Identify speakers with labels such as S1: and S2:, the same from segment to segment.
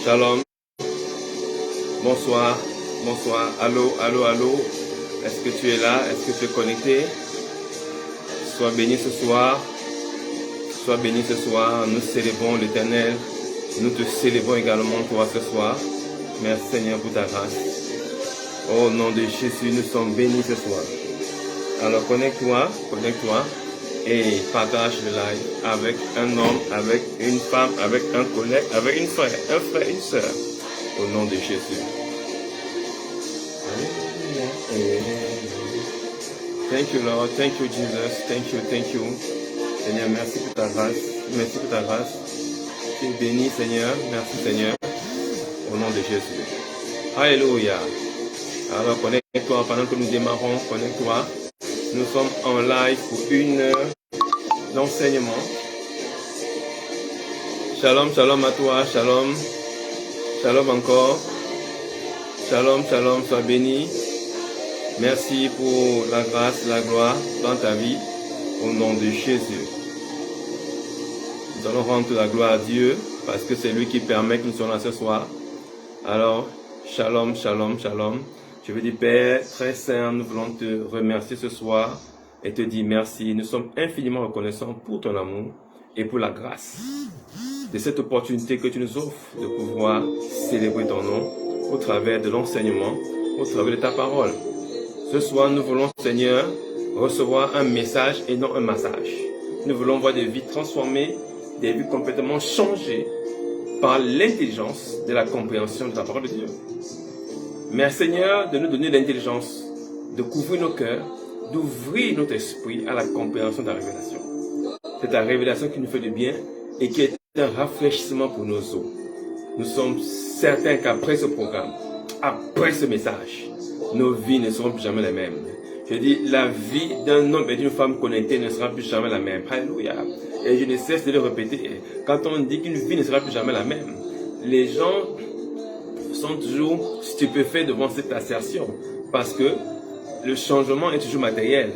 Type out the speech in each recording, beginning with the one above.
S1: Shalom. Bonsoir. Bonsoir. Allô, allô, allô. Est-ce que tu es là? Est-ce que tu es connecté? Sois béni ce soir. Sois béni ce soir. Nous célébrons l'Éternel. Nous te célébrons également toi ce soir. Merci Seigneur pour ta grâce. Au nom de Jésus, nous sommes bénis ce soir. Alors connecte-toi et partage le live avec un homme, avec une femme, avec un collègue, avec un frère, une soeur. Au nom de Jésus. Thank you Lord, thank you Jesus, thank you. Seigneur, merci pour ta grâce, merci pour ta grâce. Tu es béni Seigneur, merci Seigneur. Au nom de Jésus. Alléluia. Alors connecte-toi pendant que nous démarrons, connecte-toi. Nous sommes en live pour une heure d'enseignement. Shalom, shalom à toi, shalom. Shalom encore. Shalom, shalom, sois béni. Merci pour la grâce, la gloire dans ta vie. Au nom de Jésus. Nous allons rendre la gloire à Dieu parce que c'est lui qui permet que nous soyons là ce soir. Alors, shalom, shalom, shalom. Je veux dire, Père, très saint, nous voulons te remercier ce soir et te dire merci. Nous sommes infiniment reconnaissants pour ton amour et pour la grâce de cette opportunité que tu nous offres de pouvoir célébrer ton nom au travers de l'enseignement, au travers de ta parole. Ce soir, nous voulons, Seigneur, recevoir un message et non un massage. Nous voulons voir des vies transformées, des vies complètement changées par l'intelligence de la compréhension de la parole de Dieu. Merci Seigneur de nous donner l'intelligence, de couvrir nos cœurs, d'ouvrir notre esprit à la compréhension de la révélation. C'est ta révélation qui nous fait du bien et qui est un rafraîchissement pour nos os. Nous sommes certains qu'après ce programme, après ce message, nos vies ne seront plus jamais les mêmes. Je dis, la vie d'un homme et d'une femme connectés ne sera plus jamais la même. Alléluia. Et je ne cesse de le répéter. Quand on dit qu'une vie ne sera plus jamais la même, les gens sont toujours stupéfaits devant cette assertion parce que le changement est toujours matériel.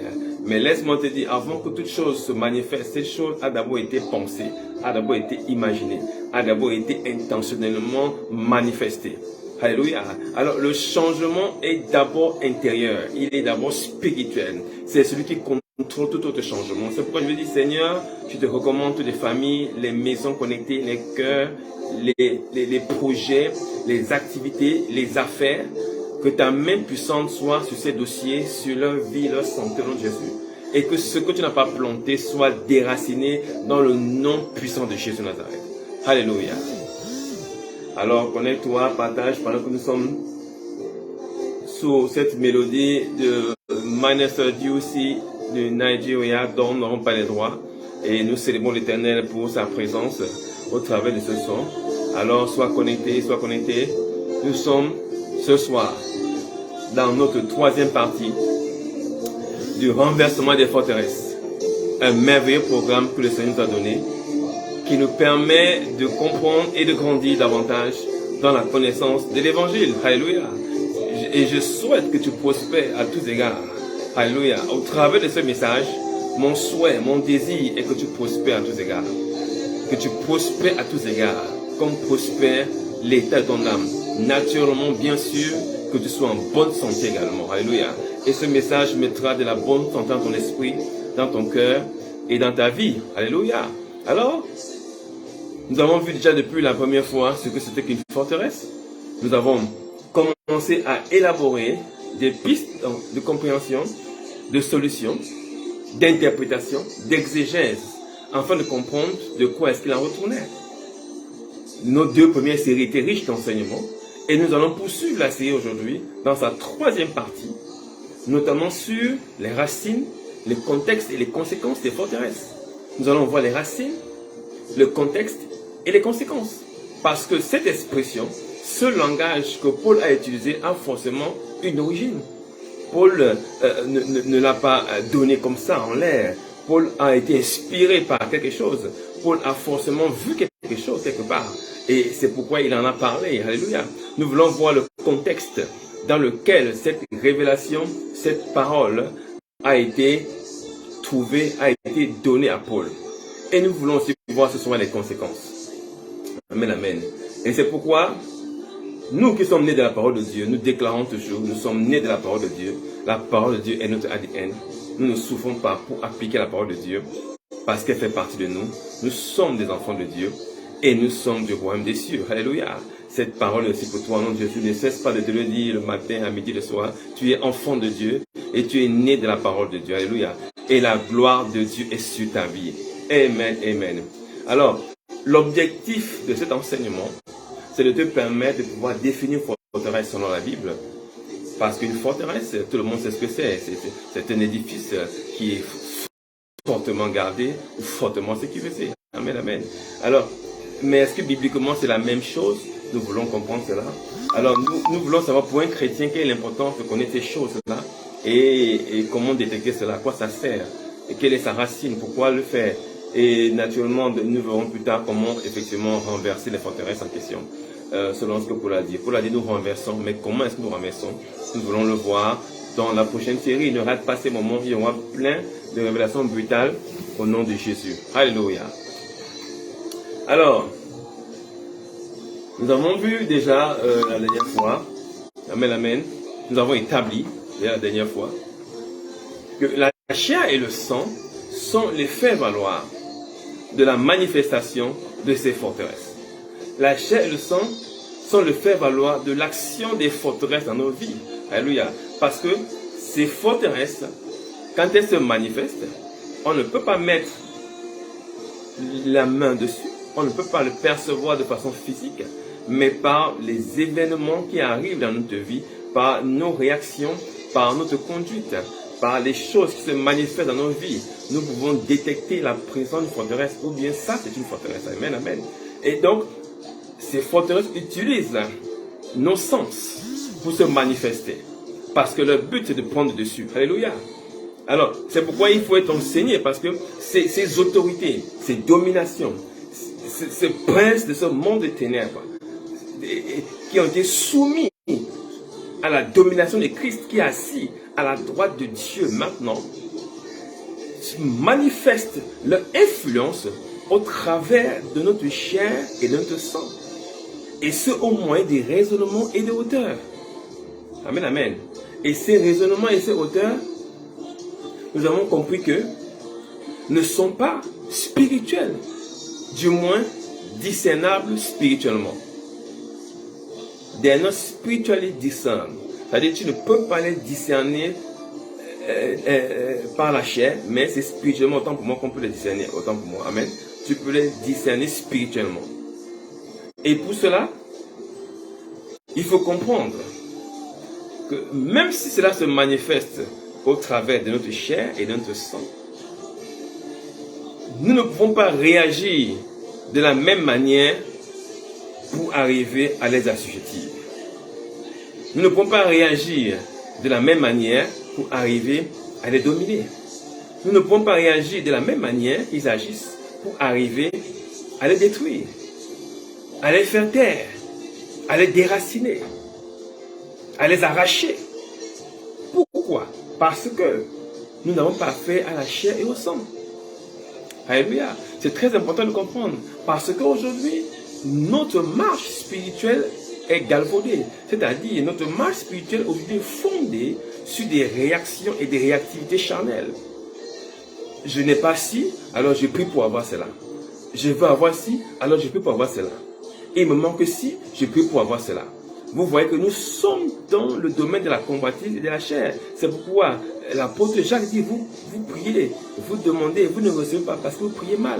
S1: Mais laisse-moi te dire, avant que toute chose se manifeste, cette chose a d'abord été pensée, a d'abord été imaginée, a d'abord été intentionnellement manifestée. Alléluia. Alors le changement est d'abord intérieur, il est d'abord spirituel. C'est celui qui contrôle tout autre changement. C'est pourquoi je me dis, Seigneur, je te recommande toutes les familles, les maisons connectées, les cœurs, les projets, les activités, les affaires, que ta main puissante soit sur ces dossiers, sur leur vie, leur santé, au nom de Jésus. Et que ce que tu n'as pas planté soit déraciné dans le nom puissant de Jésus Nazareth. Alléluia. Alors, connecte-toi, partage pendant que nous sommes sous cette mélodie de Minister Ducey de Nigeria, dont nous n'aurons pas les droits. Et nous célébrons l'Éternel pour sa présence au travers de ce son. Alors, sois connecté, sois connecté. Nous sommes ce soir dans notre troisième partie du renversement des forteresses. Un merveilleux programme que le Seigneur nous a donné, qui nous permet de comprendre et de grandir davantage dans la connaissance de l'Évangile. Alléluia. Et je souhaite que tu prospères à tous égards. Alléluia. Au travers de ce message, mon souhait, mon désir est que tu prospères à tous égards. Que tu prospères à tous égards, comme prospère l'état de ton âme. Naturellement, bien sûr, que tu sois en bonne santé également. Alléluia. Et ce message mettra de la bonne santé dans ton esprit, dans ton cœur et dans ta vie. Alléluia. Alors, nous avons vu déjà depuis la première fois ce que c'était qu'une forteresse. Nous avons commencé à élaborer des pistes de compréhension, de solutions, d'interprétation, d'exégèse, afin de comprendre de quoi est-ce qu'il en retournait. Nos deux premières séries étaient riches d'enseignements et nous allons poursuivre la série aujourd'hui dans sa troisième partie, notamment sur les racines, les contextes et les conséquences des forteresses. Nous allons voir les racines, le contexte et les conséquences. Parce que cette expression, ce langage que Paul a utilisé a forcément une origine. Paul ne l'a pas donné comme ça en l'air. Paul a été inspiré par quelque chose. Paul a forcément vu quelque chose quelque part. Et c'est pourquoi il en a parlé. Alléluia. Nous voulons voir le contexte dans lequel cette révélation, cette parole a été trouvée, a été donnée à Paul. Et nous voulons aussi voir ce soir les conséquences. Amen, amen. Et c'est pourquoi, nous qui sommes nés de la parole de Dieu, nous déclarons toujours, nous sommes nés de la parole de Dieu. La parole de Dieu est notre ADN. Nous ne souffrons pas pour appliquer la parole de Dieu, parce qu'elle fait partie de nous. Nous sommes des enfants de Dieu et nous sommes du royaume des cieux. Alléluia. Cette parole est aussi pour toi, non Jésus. Ne cesse pas de te le dire le matin, à midi, le soir. Tu es enfant de Dieu et tu es né de la parole de Dieu. Alléluia. Et la gloire de Dieu est sur ta vie. Amen, amen. Alors, l'objectif de cet enseignement, c'est de te permettre de pouvoir définir une forteresse selon la Bible. Parce qu'une forteresse, tout le monde sait ce que c'est. C'est un édifice qui est fortement gardé ou fortement sécurisé. Amen, amen. Alors, mais est-ce que bibliquement c'est la même chose? Nous voulons comprendre cela. Alors, nous voulons savoir pour un chrétien quelle est l'importance de connaître ces choses-là et comment détecter cela, à quoi ça sert, et quelle est sa racine, pourquoi le faire. Et naturellement, nous verrons plus tard comment effectivement renverser les forteresses en question, selon ce que Paul a dit. Paul a dit nous renversons, mais comment est-ce que nous renversons? Nous voulons le voir dans la prochaine série. Ne rate pas ces moments, il y aura plein de révélations brutales au nom de Jésus. Alléluia. Alors, nous avons vu déjà la dernière fois, amen, amen, nous avons établi la dernière fois que la chair et le sang sont les faits valoir de la manifestation de ces forteresses. La chair et le sang sont le fait valoir de l'action des forteresses dans nos vies. Alléluia. Parce que ces forteresses, quand elles se manifestent, on ne peut pas mettre la main dessus, on ne peut pas le percevoir de façon physique, mais par les événements qui arrivent dans notre vie, par nos réactions, par notre conduite, par les choses qui se manifestent dans nos vies, nous pouvons détecter la présence d'une forteresse, ou bien ça c'est une forteresse. Amen, amen. Et donc, ces forteresses utilisent nos sens pour se manifester, parce que leur but c'est de prendre dessus. Alléluia. Alors, c'est pourquoi il faut être enseigné, parce que ces autorités, ces dominations, ces princes de ce monde de ténèbres, qui ont été soumis à la domination de Christ, qui est assis à la droite de Dieu maintenant, manifestent leur influence au travers de notre chair et de notre sang. Et ce, au moyen des raisonnements et des hauteurs. Amen, amen. Et ces raisonnements et ces hauteurs, nous avons compris que ne sont pas spirituels, du moins discernables spirituellement. They are not spiritually discerned. C'est-à-dire que tu ne peux pas les discerner par la chair, mais c'est spirituellement, autant pour moi qu'on peut les discerner, autant pour moi. Amen. Tu peux les discerner spirituellement. Et pour cela, il faut comprendre que même si cela se manifeste au travers de notre chair et de notre sang, nous ne pouvons pas réagir de la même manière pour arriver à les assujettir. Nous ne pouvons pas réagir de la même manière pour arriver à les dominer. Nous ne pouvons pas réagir de la même manière qu'ils agissent pour arriver à les détruire, à les faire taire, à les déraciner, à les arracher. Pourquoi? Parce que nous n'avons pas fait à la chair et au sang. Alléluia. C'est très important de comprendre. Parce qu'aujourd'hui, notre marche spirituelle est galvaudée. C'est-à-dire, notre marche spirituelle aujourd'hui est fondée sur des réactions et des réactivités charnelles. Je n'ai pas ci, alors je prie pour avoir cela. Je veux avoir ci, alors je prie pour avoir cela. Et il me manque ci, je prie pour avoir cela. Vous voyez que nous sommes dans le domaine de la combattise et de la chair. C'est pourquoi l'apôtre Jacques dit, vous priez, vous demandez, vous ne recevez pas parce que vous priez mal.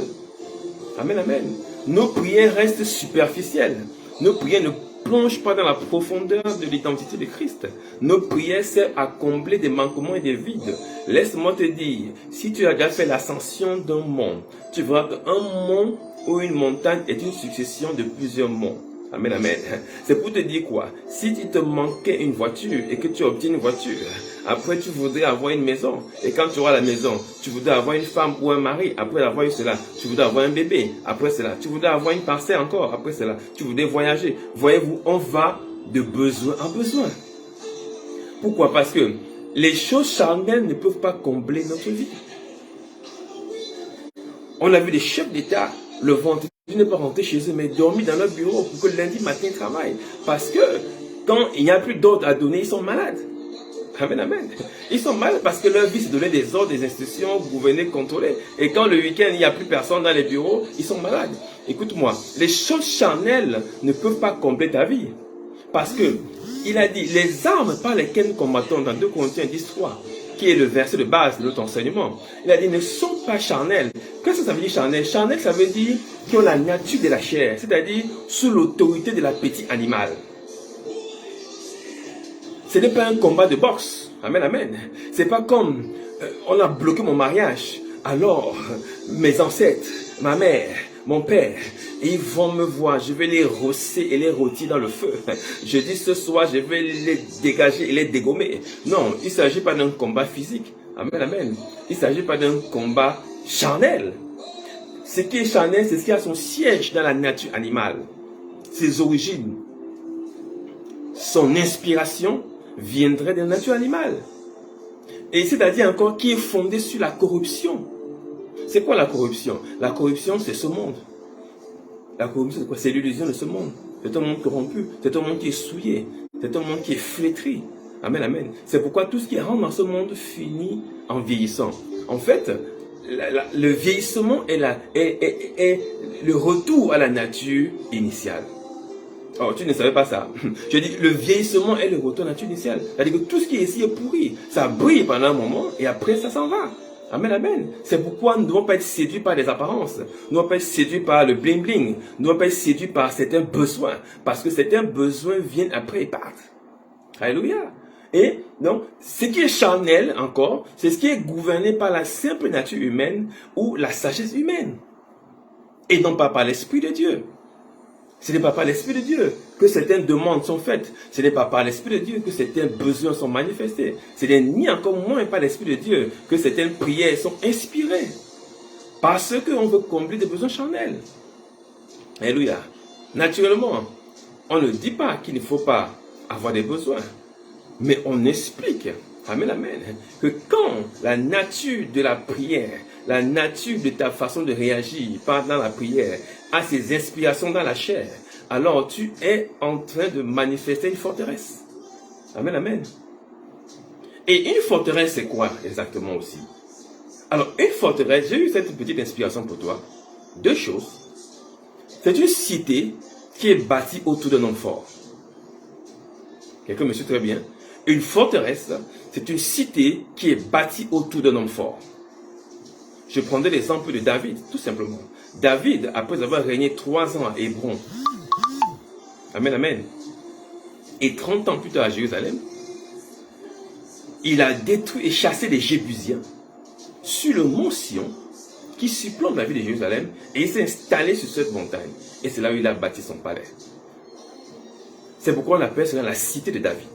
S1: Amen, amen. Nos prières restent superficielles. Nos prières ne plongent pas dans la profondeur de l'identité de Christ. Nos prières servent à combler des manquements et des vides. Laisse-moi te dire, si tu as déjà fait l'ascension d'un mont, tu verras qu'un mont ou une montagne est une succession de plusieurs monts. Amen, amen. C'est pour te dire quoi? Si tu te manquais une voiture et que tu obtiens une voiture, après tu voudrais avoir une maison. Et quand tu auras la maison, tu voudrais avoir une femme ou un mari. Après avoir eu cela, tu voudrais avoir un bébé. Après cela, tu voudrais avoir une parcelle encore. Après cela, tu voudrais voyager. Voyez-vous, on va de besoin en besoin. Pourquoi? Parce que les choses charnelles ne peuvent pas combler notre vie. On a vu des chefs d'État le vendredi ne pas rentrer chez eux, mais dormir dans leur bureau pour que le lundi matin ils travaillent. Parce que quand il n'y a plus d'ordre à donner, ils sont malades. Amen, amen. Ils sont malades parce que leur vie, c'est donner des ordres, des institutions, gouverner, contrôler. Et quand le week-end, il n'y a plus personne dans les bureaux, ils sont malades. Écoute-moi, les choses charnelles ne peuvent pas combler ta vie. Parce que, il a dit, les armes par lesquelles nous combattons dans 2 Corinthiens 10:3, qui est le verset de base de notre enseignement, il a dit, ne sont pas charnels. Qu'est-ce que ça veut dire charnel? Charnel, ça veut dire qu'ils ont la nature de la chair, c'est-à-dire sous l'autorité de l'appétit animal. Ce n'est pas un combat de boxe. Amen, amen. C'est pas comme on a bloqué mon mariage. Alors, mes ancêtres, ma mère, mon père, ils vont me voir. Je vais les rosser et les rôtir dans le feu. Je dis ce soir, je vais les dégager et les dégommer. Non, il ne s'agit pas d'un combat physique. Amen, amen. Il ne s'agit pas d'un combat charnel. Ce qui est charnel, c'est ce qui a son siège dans la nature animale. Ses origines, son inspiration viendrait de la nature animale. Et c'est-à-dire encore qui est fondé sur la corruption. C'est quoi la corruption? La corruption, c'est ce monde. La corruption, c'est quoi? C'est l'illusion de ce monde. C'est un monde corrompu. C'est un monde qui est souillé. C'est un monde qui est flétri. Amen, amen. C'est pourquoi tout ce qui rentre dans ce monde finit en vieillissant. En fait, le vieillissement est le retour à la nature initiale. Oh, tu ne savais pas ça. Je dis, le vieillissement est le retour à la nature initiale. C'est-à-dire que tout ce qui est ici est pourri. Ça brille pendant un moment et après ça s'en va. Amen, amen. C'est pourquoi nous ne devons pas être séduits par les apparences. Nous ne devons pas être séduits par le bling bling. Nous ne devons pas être séduits par certains besoins. Parce que certains besoins viennent après et partent. Alléluia. Et donc, ce qui est charnel encore, c'est ce qui est gouverné par la simple nature humaine ou la sagesse humaine. Et non pas par l'Esprit de Dieu. Ce n'est pas par l'Esprit de Dieu que certaines demandes sont faites. Ce n'est pas par l'Esprit de Dieu que certains besoins sont manifestés. Ce n'est ni encore moins par l'Esprit de Dieu que certaines prières sont inspirées. Parce qu'on veut combler des besoins charnels. Alléluia. Naturellement, on ne dit pas qu'il ne faut pas avoir des besoins. Mais on explique, amen, amen, que quand la nature de la prière, la nature de ta façon de réagir pendant la prière a ses inspirations dans la chair, alors tu es en train de manifester une forteresse. Amen, amen. Et une forteresse, c'est quoi exactement aussi? Alors, une forteresse, j'ai eu cette petite inspiration pour toi. 2 choses. C'est une cité qui est bâtie autour d'un homme fort. Quelqu'un me suit très bien. Une forteresse, c'est une cité qui est bâtie autour d'un homme fort. Je prendrai l'exemple de David, tout simplement. David, après avoir régné 3 ans à Hébron, amen, amen, et 30 ans plus tard à Jérusalem, il a détruit et chassé les Jébusiens sur le mont Sion, qui surplombe la ville de Jérusalem, et il s'est installé sur cette montagne. Et c'est là où il a bâti son palais. C'est pourquoi on appelle cela la cité de David.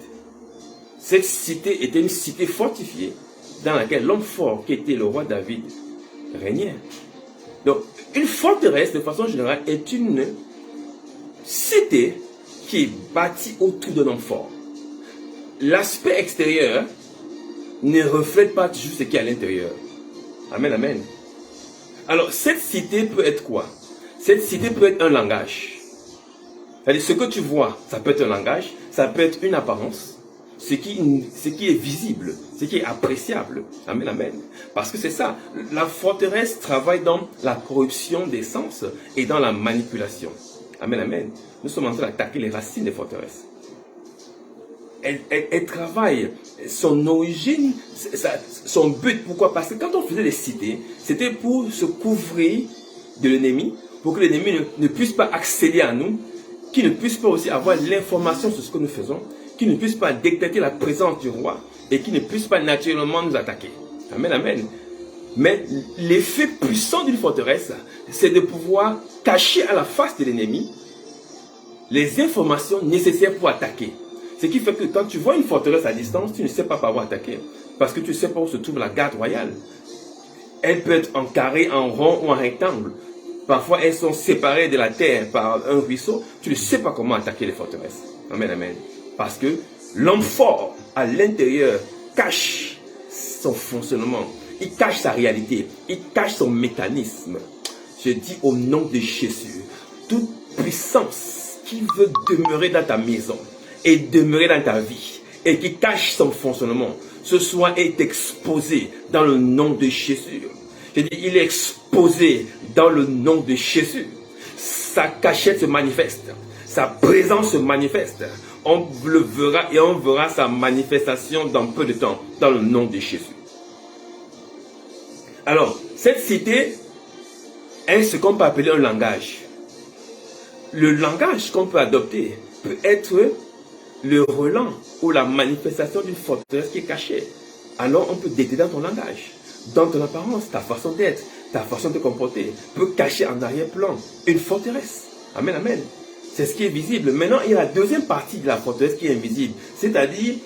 S1: Cette cité était une cité fortifiée dans laquelle l'homme fort qui était le roi David régnait. Donc, une forteresse de façon générale est une cité qui est bâtie autour d'un homme fort. L'aspect extérieur ne reflète pas toujours ce qui est à l'intérieur. Amen, amen. Alors, cette cité peut être quoi? Cette cité peut être un langage. C'est-à-dire, ce que tu vois, ça peut être un langage, ça peut être une apparence, ce qui est visible, ce qui est appréciable. Amen, amen. Parce que c'est ça, la forteresse travaille dans la corruption des sens et dans la manipulation. Amen, amen. Nous sommes en train d'attaquer les racines des forteresses. Elle travaille son origine, son but. Pourquoi? Parce que quand on faisait des cités, c'était pour se couvrir de l'ennemi, pour que l'ennemi ne puisse pas accéder à nous, qu'il ne puisse pas aussi avoir l'information sur ce que nous faisons, qu'il ne puisse pas détecter la présence du roi et qu'il ne puisse pas naturellement nous attaquer. Amen, amen. Mais l'effet puissant d'une forteresse, c'est de pouvoir cacher à la face de l'ennemi les informations nécessaires pour attaquer. Ce qui fait que quand tu vois une forteresse à distance, tu ne sais pas par où attaquer. Parce que tu ne sais pas où se trouve la garde royale. Elle peut être en carré, en rond ou en rectangle. Parfois, elles sont séparées de la terre par un ruisseau. Tu ne sais pas comment attaquer les forteresses. Amen, amen. Parce que l'homme fort, à l'intérieur, cache son fonctionnement. Il cache sa réalité. Il cache son mécanisme. Je dis au nom de Jésus, toute puissance qui veut demeurer dans ta maison et demeurer dans ta vie et qui cache son fonctionnement, ce soir est exposé dans le nom de Jésus. Je dis, il est exposé dans le nom de Jésus. Sa cachette se manifeste, sa présence se manifeste. On le verra et on verra sa manifestation dans peu de temps, dans le nom de Jésus. Alors, cette cité est ce qu'on peut appeler un langage. Le langage qu'on peut adopter peut être le relent ou la manifestation d'une forteresse qui est cachée. Alors, on peut détecter dans ton langage, dans ton apparence, ta façon d'être, ta façon de te comporter, peut cacher en arrière-plan une forteresse. Amen, amen. C'est ce qui est visible. Maintenant, il y a la deuxième partie de la forteresse qui est invisible, c'est-à-dire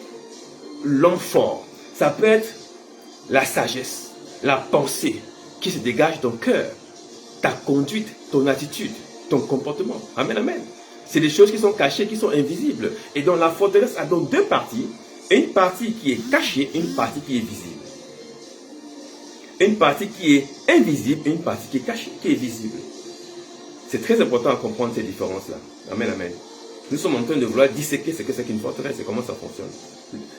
S1: l'homme fort. Ça peut être la sagesse, la pensée qui se dégage de ton cœur, ta conduite, ton attitude, ton comportement. Amen, amen. C'est des choses qui sont cachées, qui sont invisibles. Et donc la forteresse a donc deux parties. Une partie qui est cachée et une partie qui est visible. Une partie qui est invisible et une partie qui est cachée, qui est visible. C'est très important à comprendre ces différences-là. Amen, amen. Nous sommes en train de vouloir disséquer ce que c'est qu'une forteresse et comment ça fonctionne.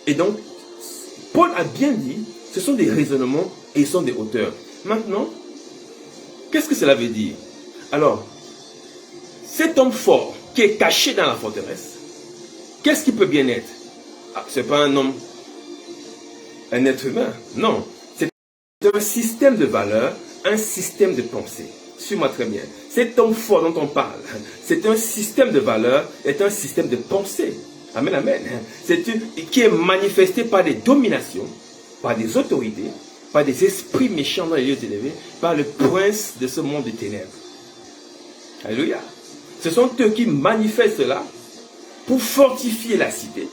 S1: Et donc, Paul a bien dit, ce sont des raisonnements et ce sont des hauteurs. Maintenant, qu'est-ce que cela veut dire? Alors, cet homme fort qui est caché dans la forteresse, qu'est-ce qu'il peut bien être? Ce n'est pas un homme, un être humain. Non, c'est un système de valeurs, un système de pensée. Suis-moi très bien. Cet homme fort dont on parle, c'est un système de valeurs, c'est un système de pensée. Amen, amen. Qui est manifesté par des dominations, par des autorités, par des esprits méchants dans les lieux élevés, par le prince de ce monde des ténèbres. Alléluia. Ce sont eux qui manifestent cela pour fortifier la cité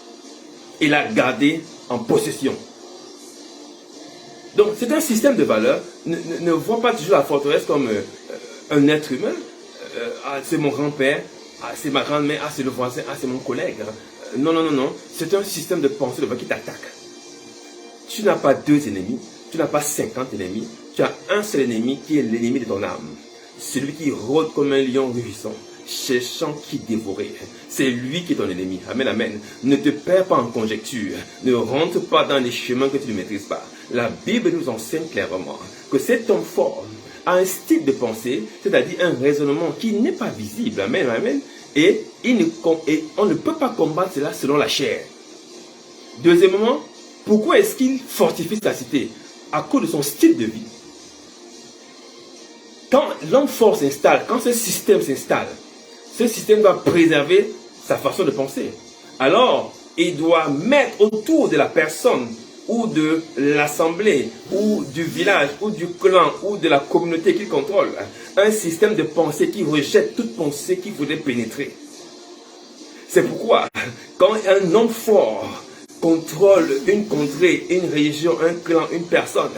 S1: et la garder en possession. Donc, c'est un système de valeurs. Ne vois pas toujours la forteresse comme un être humain. C'est mon grand-père, c'est ma grand-mère, c'est le voisin, c'est mon collègue. Non, non, non, non. C'est un système de pensée qui t'attaque. Tu n'as pas deux ennemis, tu n'as pas 50 ennemis. Tu as un seul ennemi qui est l'ennemi de ton âme. Celui qui rôde comme un lion rugissant, cherchant qui dévorer. C'est lui qui est ton ennemi. Amen, amen. Ne te perds pas en conjecture. Ne rentre pas dans les chemins que tu ne maîtrises pas. La Bible nous enseigne clairement que cet homme fort a un style de pensée, c'est-à-dire un raisonnement qui n'est pas visible. Amen, amen. Et on ne peut pas combattre cela selon la chair. Deuxièmement, pourquoi est-ce qu'il fortifie sa cité? À cause de son style de vie. Quand l'homme fort s'installe, quand ce système s'installe, ce système doit préserver sa façon de penser. Alors, il doit mettre autour de la personne ou de l'assemblée ou du village ou du clan ou de la communauté qu'il contrôle un système de pensée qui rejette toute pensée qui voudrait pénétrer. C'est pourquoi quand un homme fort contrôle une contrée, une région, un clan, une personne,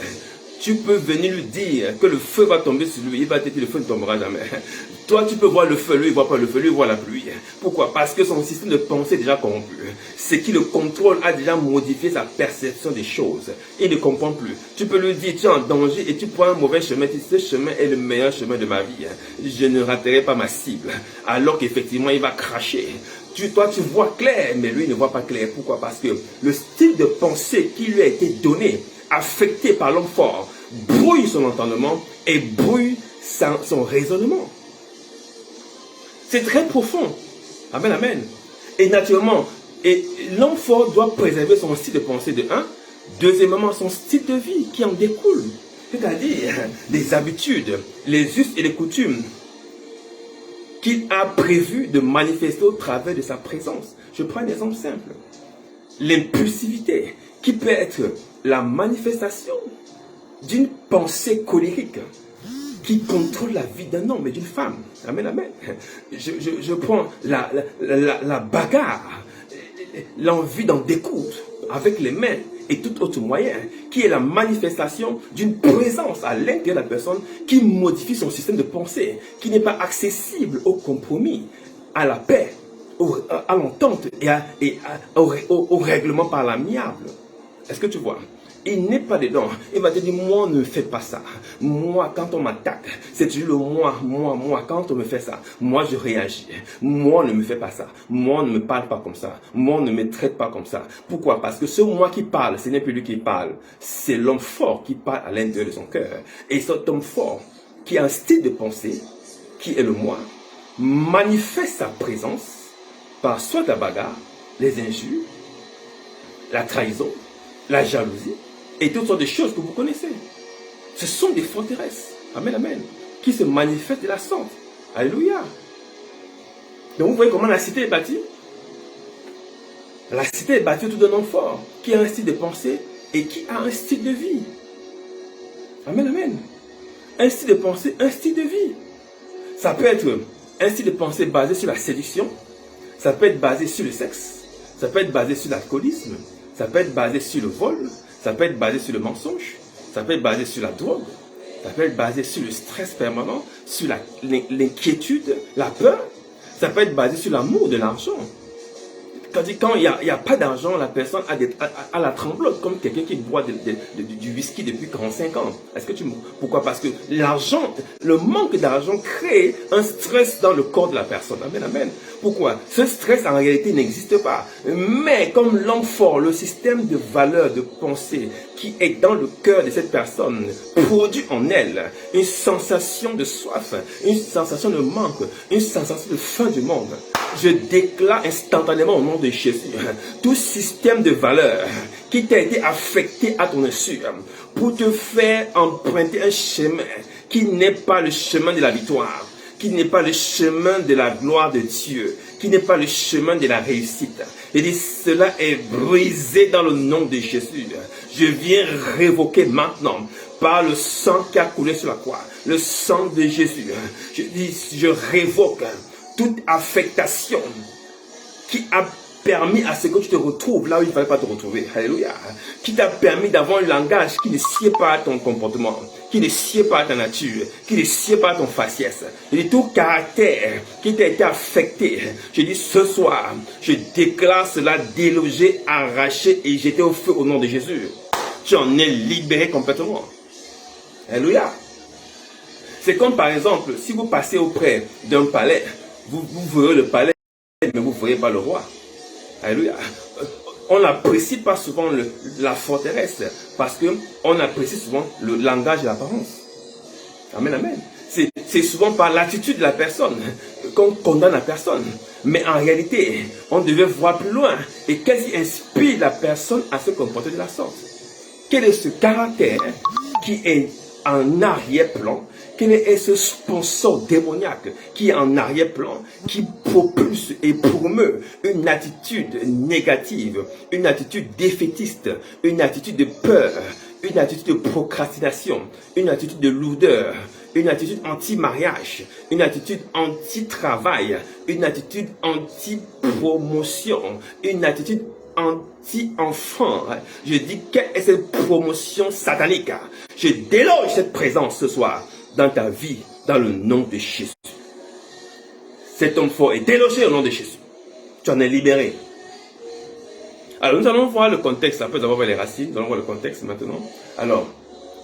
S1: tu peux venir lui dire que le feu va tomber sur lui, il va te dire le feu ne tombera jamais. Toi, tu peux voir le feu, lui, il ne voit pas le feu, lui, il voit la pluie. Pourquoi? Parce que son système de pensée est déjà corrompu. Ce qui le contrôle a déjà modifié sa perception des choses. Il ne comprend plus. Tu peux lui dire, tu es en danger et tu prends un mauvais chemin. Tu dis, ce chemin est le meilleur chemin de ma vie. Je ne raterai pas ma cible. Alors qu'effectivement, il va cracher. Toi, tu vois clair, mais lui, il ne voit pas clair. Pourquoi? Parce que le style de pensée qui lui a été donné, affecté par l'homme fort, brouille son entendement et brouille son raisonnement. C'est très profond. Amen, amen. Et naturellement, l'homme fort doit préserver son style de pensée de un. Deuxièmement, son style de vie qui en découle. C'est-à-dire les habitudes, les us et les coutumes qu'il a prévu de manifester au travers de sa présence. Je prends un exemple simple. L'impulsivité qui peut être la manifestation d'une pensée colérique qui contrôle la vie d'un homme et d'une femme. Amen, amen. Je prends la bagarre, l'envie d'en découdre avec les mains et tout autre moyen, qui est la manifestation d'une présence à l'intérieur de la personne qui modifie son système de pensée, qui n'est pas accessible au compromis, à la paix, à l'entente et au règlement par l'amiable. Est-ce que tu vois? Il n'est pas dedans. Il va te dire, moi, ne fais pas ça. Moi, quand on m'attaque, c'est toujours le moi. Quand on me fait ça, moi, je réagis. Moi, ne me fais pas ça. Moi, ne me parle pas comme ça. Moi, ne me traite pas comme ça. Pourquoi? Parce que ce moi qui parle, ce n'est plus lui qui parle. C'est l'homme fort qui parle à l'intérieur de son cœur. Et cet homme fort, qui a un style de pensée, qui est le moi, manifeste sa présence par soit la bagarre, les injures, la trahison, la jalousie et toutes sortes de choses que vous connaissez. Ce sont des forteresses, amen, amen, qui se manifestent de la sorte. Alléluia. Donc vous voyez comment la cité est bâtie. La cité est bâtie autour d'un homme fort, qui a un style de pensée et qui a un style de vie. Amen, amen. Un style de pensée, un style de vie. Ça peut être un style de pensée basé sur la séduction, ça peut être basé sur le sexe, ça peut être basé sur l'alcoolisme, ça peut être basé sur le vol, ça peut être basé sur le mensonge, ça peut être basé sur la drogue, ça peut être basé sur le stress permanent, sur l'inquiétude, la peur, ça peut être basé sur l'amour de l'argent. Quand il n'y a pas d'argent, la personne a la tremblote, comme quelqu'un qui boit du whisky depuis 45 ans. Pourquoi? Parce que l'argent, le manque d'argent crée un stress dans le corps de la personne. Amen, amen. Pourquoi? Ce stress en réalité n'existe pas. Mais comme l'homme fort, le système de valeurs, de pensée qui est dans le cœur de cette personne produit en elle une sensation de soif, une sensation de manque, une sensation de fin du monde. Je déclare instantanément au nom de Jésus tout système de valeurs qui t'a été affecté à ton insu pour te faire emprunter un chemin qui n'est pas le chemin de la victoire, qui n'est pas le chemin de la gloire de Dieu, qui n'est pas le chemin de la réussite. Et dit, cela est brisé dans le nom de Jésus. Je viens révoquer maintenant par le sang qui a coulé sur la croix, le sang de Jésus. Je dis, je révoque toute affectation qui a permis à ce que tu te retrouves là où il ne fallait pas te retrouver. Alléluia. Qui t'a permis d'avoir un langage qui ne sied pas à ton comportement, qui ne sied pas à ta nature, qui ne sied pas à ton faciès. Et de tout caractère qui t'a été affecté. Je dis ce soir, je déclare cela délogé, arraché et jeté au feu au nom de Jésus. Tu en es libéré complètement. Alléluia. C'est comme par exemple, si vous passez auprès d'un palais, vous verrez le palais, mais vous ne voyez pas le roi. Alléluia. On n'apprécie pas souvent la forteresse parce qu'on apprécie souvent le langage et l'apparence. Amen, amen. C'est souvent par l'attitude de la personne qu'on condamne la personne. Mais en réalité, on devait voir plus loin. Et qu'est-ce qui inspire la personne à se comporter de la sorte? Quel est ce caractère qui est en arrière-plan? Quel est ce sponsor démoniaque qui est en arrière-plan, qui propulse et promeut une attitude négative, une attitude défaitiste, une attitude de peur, une attitude de procrastination, une attitude de lourdeur, une attitude anti-mariage, une attitude anti-travail, une attitude anti-promotion, une attitude anti-enfant. Je dis, quelle est cette promotion satanique? Je déloge cette présence ce soir dans ta vie, dans le nom de Jésus. Cet homme fort est délogé au nom de Jésus. Tu en es libéré. Alors, nous allons voir le contexte, après avoir vu les racines, nous allons voir le contexte maintenant. Alors,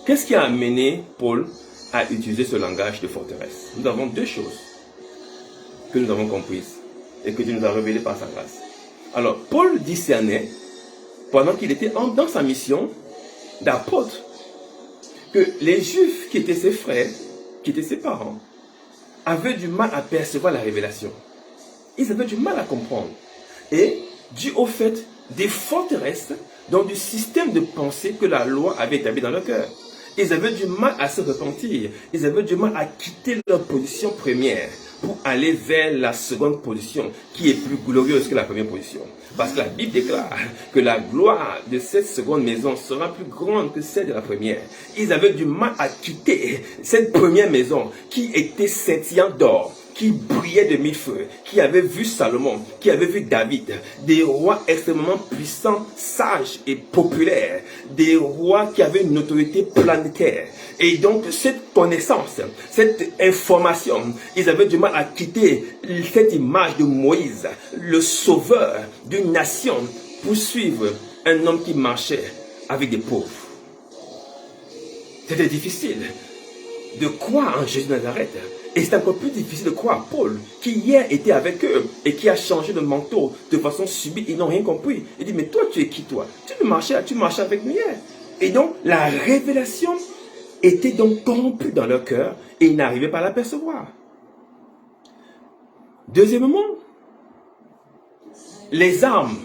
S1: qu'est-ce qui a amené Paul à utiliser ce langage de forteresse? Nous avons deux choses que nous avons comprises et que Dieu nous a révélées par sa grâce. Alors, Paul discernait, pendant qu'il était dans sa mission d'apôtre, que les Juifs qui étaient ses frères, qui étaient ses parents, avaient du mal à percevoir la révélation. Ils avaient du mal à comprendre. Et dû au fait des forteresses, donc du système de pensée que la loi avait établi dans leur cœur. Ils avaient du mal à se repentir. Ils avaient du mal à quitter leur position première pour aller vers la seconde position qui est plus glorieuse que la première position. Parce que la Bible déclare que la gloire de cette seconde maison sera plus grande que celle de la première. Ils avaient du mal à quitter cette première maison qui était scintillante d'or, qui brillait de mille feux, qui avait vu Salomon, qui avait vu David, des rois extrêmement puissants, sages et populaires, des rois qui avaient une autorité planétaire. Et donc cette connaissance, cette information, ils avaient du mal à quitter cette image de Moïse, le sauveur d'une nation, pour suivre un homme qui marchait avec des pauvres. C'était difficile de croire en Jésus de Nazareth. Et c'est encore plus difficile de croire en Paul, qui hier était avec eux et qui a changé de manteau de façon subite. Ils n'ont rien compris. Il dit, mais toi, tu es qui toi? Tu marchais avec nous hier. Et donc, la révélation était donc corrompue dans leur cœur et ils n'arrivaient pas à l'apercevoir. Deuxièmement, les armes.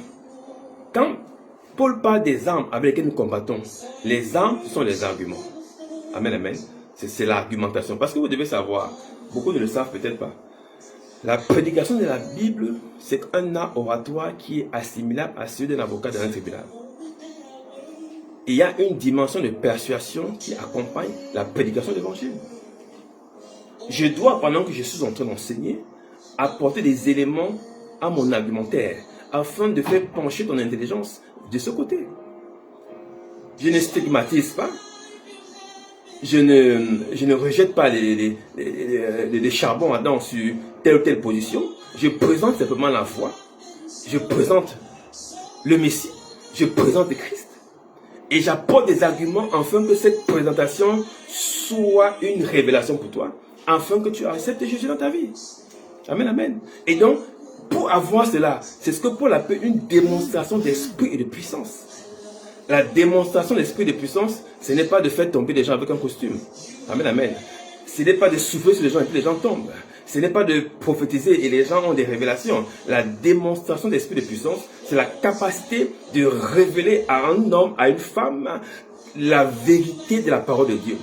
S1: Quand Paul parle des armes avec lesquelles nous combattons, les armes, ce sont les arguments. Amen, amen. C'est l'argumentation. Parce que vous devez savoir, beaucoup ne le savent peut-être pas. La prédication de la Bible, c'est un art oratoire qui est assimilable à celui d'un avocat dans un tribunal. Il y a une dimension de persuasion qui accompagne la prédication de l'évangile. Je dois, pendant que je suis en train d'enseigner, apporter des éléments à mon argumentaire afin de faire pencher ton intelligence de ce côté. Je ne stigmatise pas. Je ne rejette pas les charbons ardents sur telle ou telle position. Je présente simplement la foi. Je présente le Messie. Je présente le Christ. Et j'apporte des arguments afin que cette présentation soit une révélation pour toi. Afin que tu acceptes Jésus dans ta vie. Amen, amen. Et donc, pour avoir cela, c'est ce que Paul appelle une démonstration d'esprit et de puissance. La démonstration d'esprit et de puissance, ce n'est pas de faire tomber des gens avec un costume. Amen, amen. Ce n'est pas de souffler sur les gens et puis les gens tombent. Ce n'est pas de prophétiser et les gens ont des révélations. La démonstration d'esprit et de puissance, c'est la capacité de révéler à un homme, à une femme, la vérité de la parole de Dieu.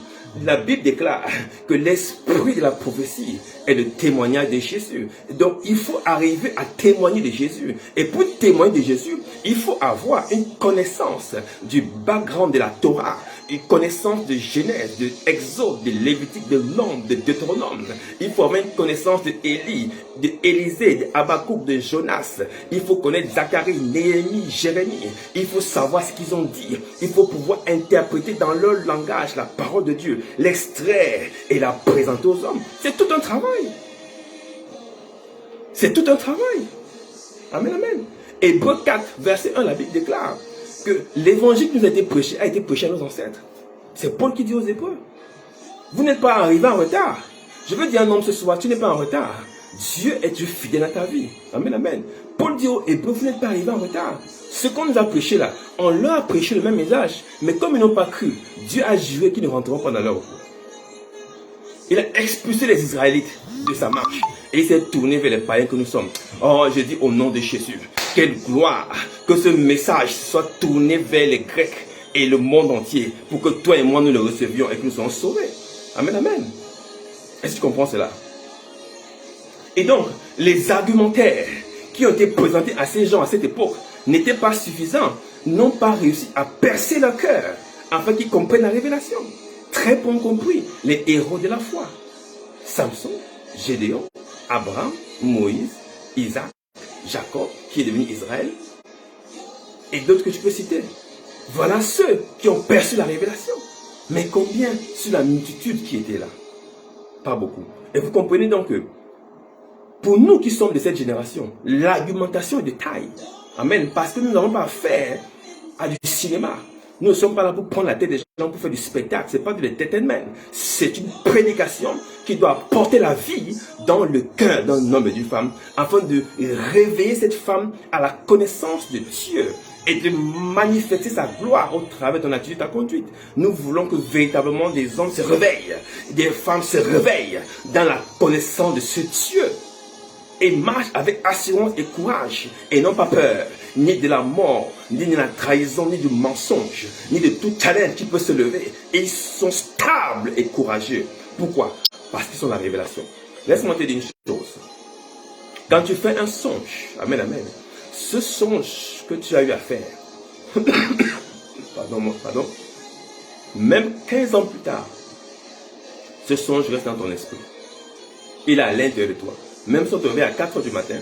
S1: La Bible déclare que l'esprit de la prophétie est le témoignage de Jésus. Donc, il faut arriver à témoigner de Jésus. Et pour témoigner de Jésus, il faut avoir une connaissance du background de la Torah, une connaissance de Genèse, de Exode, de Lévitique, de Nombre, de Deutéronome. Il faut avoir une connaissance de Élie, de Élisée, de Habakkuk, de Jonas. Il faut connaître Zacharie, Néhémie, Jérémie. Il faut savoir ce qu'ils ont dit. Il faut pouvoir interpréter dans leur langage la parole de Dieu, l'extraire et la présenter aux hommes. C'est tout un travail. C'est tout un travail. Amen, amen. Hébreux 4, verset 1, la Bible déclare que l'évangile qui nous a été prêché à nos ancêtres. C'est Paul qui dit aux Hébreux. Vous n'êtes pas arrivé en retard. Je veux dire à un homme ce soir, tu n'es pas en retard. Dieu est Dieu fidèle à ta vie. Amen, amen. Paul dit aux Hébreux, vous n'êtes pas arrivé en retard. Ce qu'on nous a prêché là, on leur a prêché le même message. Mais comme ils n'ont pas cru, Dieu a juré qu'ils ne rentreront pas dans leur repos. Il a expulsé les Israélites de sa marche. Et il s'est tourné vers les païens que nous sommes. Oh, je dis au nom de Jésus, quelle gloire que ce message soit tourné vers les Grecs et le monde entier pour que toi et moi nous le recevions et que nous soyons sauvés. Amen, amen. Est-ce que tu comprends cela? Et donc, les argumentaires qui ont été présentés à ces gens à cette époque n'étaient pas suffisants, n'ont pas réussi à percer leur cœur afin qu'ils comprennent la révélation. Très bon compris, les héros de la foi. Samson, Gédéon, Abraham, Moïse, Isaac, Jacob, qui est devenu Israël, et d'autres que tu peux citer. Voilà ceux qui ont perçu la révélation. Mais combien sur la multitude qui était là? Pas beaucoup. Et vous comprenez donc que pour nous qui sommes de cette génération, l'argumentation est de taille. Amen. Parce que nous n'avons pas affaire à du cinéma. Nous ne sommes pas là pour prendre la tête des gens pour faire du spectacle. Ce n'est pas de l'entertainment. C'est une prédication qui doit porter la vie dans le cœur d'un homme et d'une femme afin de réveiller cette femme à la connaissance de Dieu et de manifester sa gloire au travers de ton attitude et ta conduite. Nous voulons que véritablement des hommes se réveillent, des femmes se réveillent dans la connaissance de ce Dieu et marchent avec assurance et courage et n'ont pas peur ni de la mort, ni de la trahison, ni du mensonge, ni de tout challenge qui peut se lever. Et ils sont stables et courageux. Pourquoi? Parce qu'ils sont la révélation. Laisse-moi te dire une chose. Quand tu fais un songe, amen, amen, ce songe que tu as eu à faire, pardon, même 15 ans plus tard, ce songe reste dans ton esprit. Il est à l'intérieur de toi. Même si on te réveille à 4 heures du matin,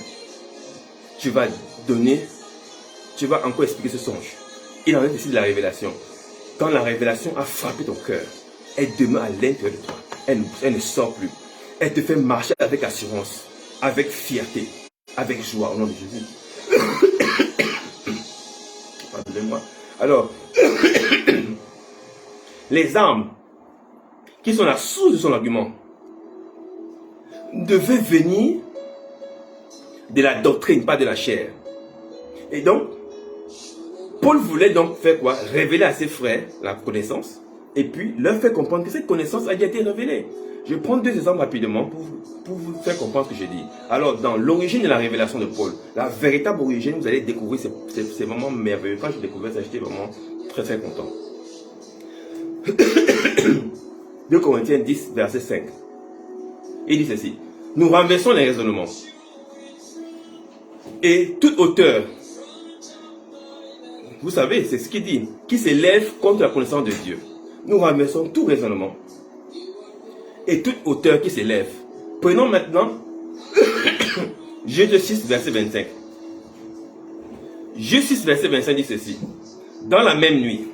S1: tu vas encore expliquer ce songe. Il en est ici de la révélation. Quand la révélation a frappé ton cœur, elle demeure à l'intérieur de toi. Elle ne sort plus. Elle te fait marcher avec assurance, avec fierté, avec joie au nom de Jésus. Pardonnez-moi. Alors, les armes qui sont la source de son argument, devait venir de la doctrine, pas de la chair. Et donc, Paul voulait donc faire quoi? Révéler à ses frères la connaissance, et puis leur faire comprendre que cette connaissance a déjà été révélée. Je prends deux exemples rapidement pour vous faire comprendre ce que je dis. Alors, dans l'origine de la révélation de Paul, la véritable origine, vous allez découvrir ces moments merveilleux. Quand je découvrais ça, j'étais vraiment très très content. 2 Corinthiens 10, verset 5. Il dit ceci: nous renversons les raisonnements et toute hauteur, vous savez, c'est ce qu'il dit, qui s'élève contre la connaissance de Dieu. Nous renversons tout raisonnement et toute hauteur qui s'élève. Prenons maintenant Jude 6, verset 25. Jude 6, verset 25 dit ceci: dans la même nuit,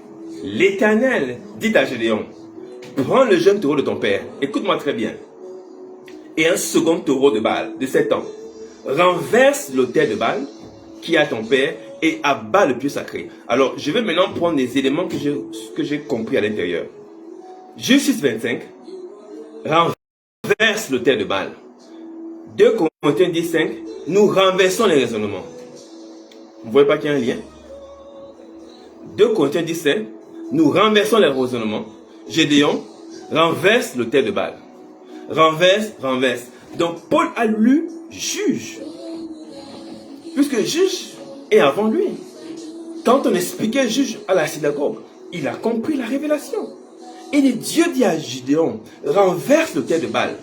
S1: l'Éternel dit à Gédéon, prends le jeune taureau de ton père, écoute-moi très bien, et un second taureau de Baal de 7 ans. Renverse l'autel de Baal qui a ton père et abat le pieu sacré. Alors, je vais maintenant prendre les éléments que j'ai compris à l'intérieur. Jude 6, 25. Renverse l'autel de Baal. 2 Corinthiens 10, 5. Nous renversons les raisonnements. Vous ne voyez pas qu'il y a un lien? 2 Corinthiens 10, 5. Nous renversons les raisonnements. Gédéon renverse l'autel de Baal. Renverse. Donc, Paul a lu juge. Puisque juge est avant lui. Quand on expliquait juge à la synagogue, il a compris la révélation. Et Dieu dit à Gédéon, renverse l'autel de Baal.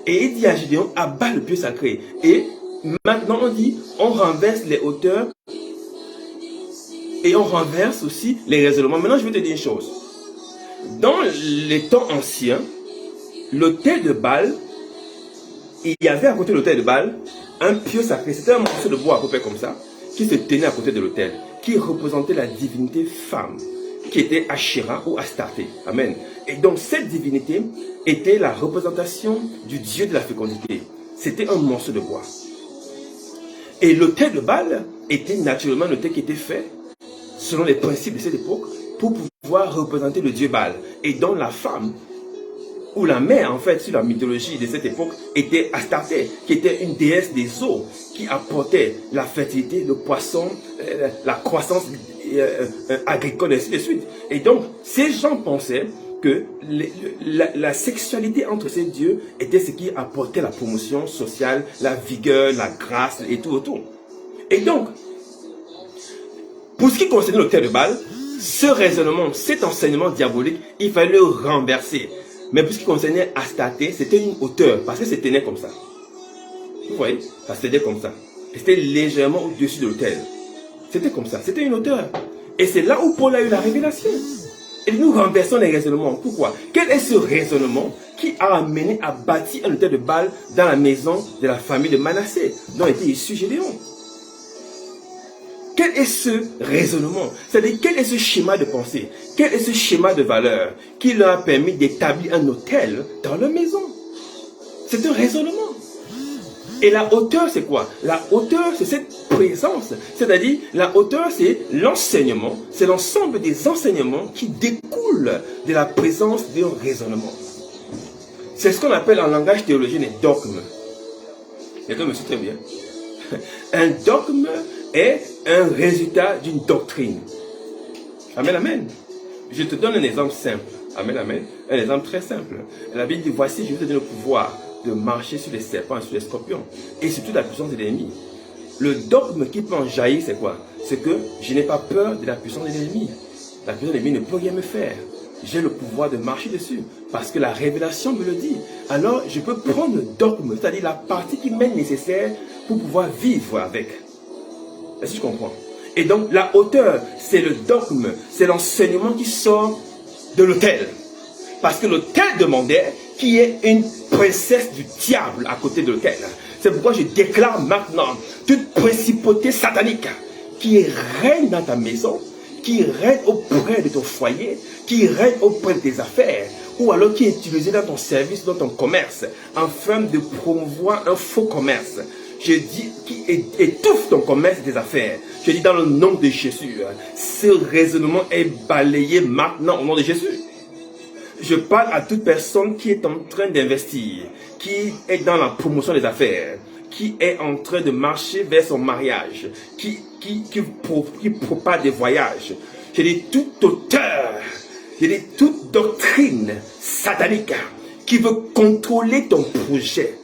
S1: Et il dit à Gédéon, abat le pieu sacré. Et maintenant on dit, on renverse les hauteurs. Et on renverse aussi les raisonnements. Maintenant je vais te dire une chose. Dans les temps anciens, l'autel de Baal, il y avait à côté de l'autel de Baal un pieu sacré. C'était un morceau de bois à peu près comme ça, qui se tenait à côté de l'autel, qui représentait la divinité femme, qui était Asherah ou Astarté. Amen. Et donc cette divinité était la représentation du dieu de la fécondité. C'était un morceau de bois. Et l'autel de Baal était naturellement un autel qui était fait selon les principes de cette époque pour pouvoir représenter le dieu Baal. Et donc la femme ou la mère, en fait, sur la mythologie de cette époque, était Astarté, qui était une déesse des eaux, qui apportait la fertilité, le poisson, la croissance agricole, et ainsi de suite. Et donc, ces gens pensaient que la sexualité entre ces dieux était ce qui apportait la promotion sociale, la vigueur, la grâce et tout autour. Et donc, pour ce qui concernait l'autel de Baal, ce raisonnement, cet enseignement diabolique, il fallait le renverser. Mais pour ce qui concernait Astarté, c'était une hauteur, parce que ça tenait comme ça. Vous voyez, ça se tenait comme ça. C'était légèrement au-dessus de l'autel. C'était comme ça, c'était une hauteur. Et c'est là où Paul a eu la révélation. Et nous renversons les raisonnements. Pourquoi? Quel est ce raisonnement qui a amené à bâtir un autel de Baal dans la maison de la famille de Manassé, dont était issu Gédéon? Quel est ce raisonnement? C'est-à-dire, quel est ce schéma de pensée? Quel est ce schéma de valeur qui leur a permis d'établir un hôtel dans leur maison? C'est un raisonnement. Et la hauteur, c'est quoi? La hauteur, c'est cette présence. C'est-à-dire, la hauteur, c'est l'enseignement. C'est l'ensemble des enseignements qui découlent de la présence d'un raisonnement. C'est ce qu'on appelle en langage théologien les dogmes. Quelqu'un me suit très bien. Un dogme est un résultat d'une doctrine. Amen, amen. Je te donne un exemple simple. Amen, amen. Un exemple très simple. La Bible dit, voici, je vais te donner le pouvoir de marcher sur les serpents et sur les scorpions. Et sur toute la puissance de l'ennemi. Le dogme qui peut en jaillir, c'est quoi? C'est que je n'ai pas peur de la puissance de l'ennemi. La puissance de l'ennemi ne peut rien me faire. J'ai le pouvoir de marcher dessus. Parce que la révélation me le dit. Alors, je peux prendre le dogme, c'est-à-dire la partie qui m'est nécessaire pour pouvoir vivre avec. Est-ce que tu comprends? Et donc, la hauteur, c'est le dogme, c'est l'enseignement qui sort de l'autel. Parce que l'autel demandait qu'il y ait une princesse du diable à côté de l'autel. C'est pourquoi je déclare maintenant toute principauté satanique qui règne dans ta maison, qui règne auprès de ton foyer, qui règne auprès de tes affaires, ou alors qui est utilisée dans ton service, dans ton commerce, afin de promouvoir un faux commerce. Je dis, qui étouffe ton commerce et tes affaires. Je dis dans le nom de Jésus, ce raisonnement est balayé maintenant au nom de Jésus. Je parle à toute personne qui est en train d'investir, qui est dans la promotion des affaires, qui est en train de marcher vers son mariage, qui propage des voyages. Je dis tout auteur, je dis toute doctrine satanique qui veut contrôler ton projet.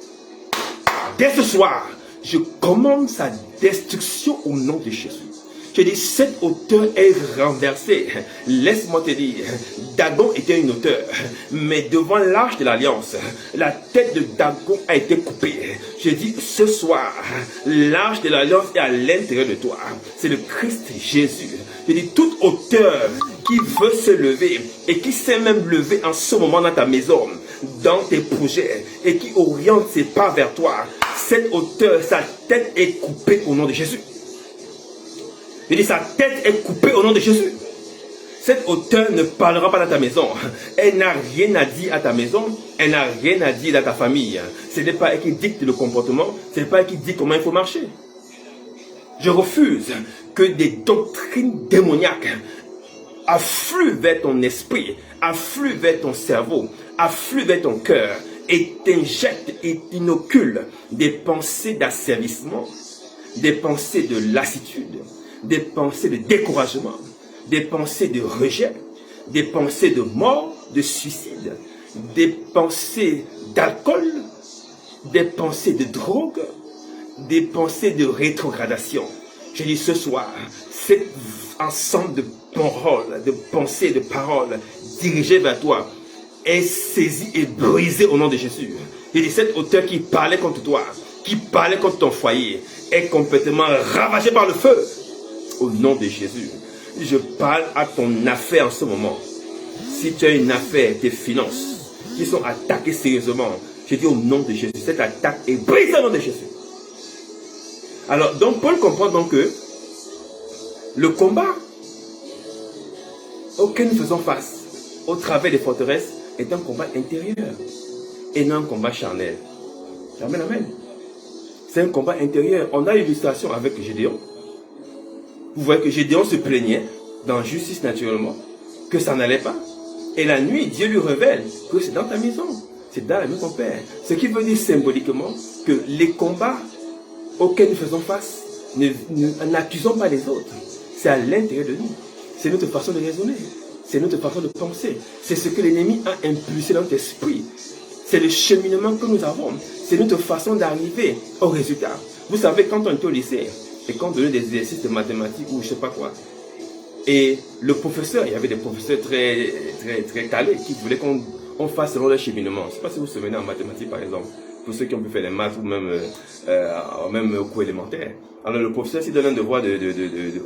S1: Dès ce soir, je commande sa destruction au nom de Jésus. Je dis, cette hauteur est renversée. Laisse-moi te dire, Dagon était une hauteur, mais devant l'arche de l'alliance, la tête de Dagon a été coupée. Je dis, ce soir, l'arche de l'alliance est à l'intérieur de toi. C'est le Christ Jésus. Je dis, toute hauteur qui veut se lever et qui s'est même levé en ce moment dans ta maison, dans tes projets, et qui oriente ses pas vers toi, cette hauteur, sa tête est coupée au nom de Jésus. Je dis, sa tête est coupée au nom de Jésus. Cette hauteur ne parlera pas dans ta maison. Elle n'a rien à dire à ta maison. Elle n'a rien à dire à ta famille. Ce n'est pas elle qui dicte le comportement. Ce n'est pas elle qui dit comment il faut marcher. Je refuse que des doctrines démoniaques affluent vers ton esprit, affluent vers ton cerveau, affluent vers ton cœur et t'injectent et t'inoculent des pensées d'asservissement, des pensées de lassitude, des pensées de découragement, des pensées de rejet, des pensées de mort, de suicide, des pensées d'alcool, des pensées de drogue, des pensées de rétrogradation. Je dis ce soir, cet ensemble de paroles, de pensées, de paroles dirigées vers toi est saisi et brisé au nom de Jésus. Je dis, cette hauteur qui parlait contre toi, qui parlait contre ton foyer, est complètement ravagée par le feu. Au nom de Jésus, je parle à ton affaire en ce moment. Si tu as une affaire, tes finances, qui sont attaquées sérieusement, je dis au nom de Jésus, cette attaque est brisée au nom de Jésus. Alors, donc Paul comprend donc que le combat auquel nous faisons face au travers des forteresses est un combat intérieur et non un combat charnel. Amen, amen. C'est un combat intérieur. On a l'illustration avec Gédéon. Vous voyez que Gédéon se plaignait dans justice naturellement, que ça n'allait pas. Et la nuit, Dieu lui révèle que c'est dans ta maison, c'est dans la maison de ton père. Ce qui veut dire symboliquement que les combats auxquels nous faisons face, n'accusons pas les autres. C'est à l'intérieur de nous. C'est notre façon de raisonner. C'est notre façon de penser. C'est ce que l'ennemi a impulsé dans notre esprit. C'est le cheminement que nous avons. C'est notre façon d'arriver au résultat. Vous savez, quand on était au lycée, et qu'on donnait des exercices de mathématiques ou je ne sais pas quoi, et le professeur, il y avait des professeurs très calés qui voulaient qu'on fasse selon leur cheminement. Je ne sais pas si vous vous souvenez en mathématiques par exemple, pour ceux qui ont pu faire des maths ou même au cours élémentaire. Alors le professeur s'il donne un devoir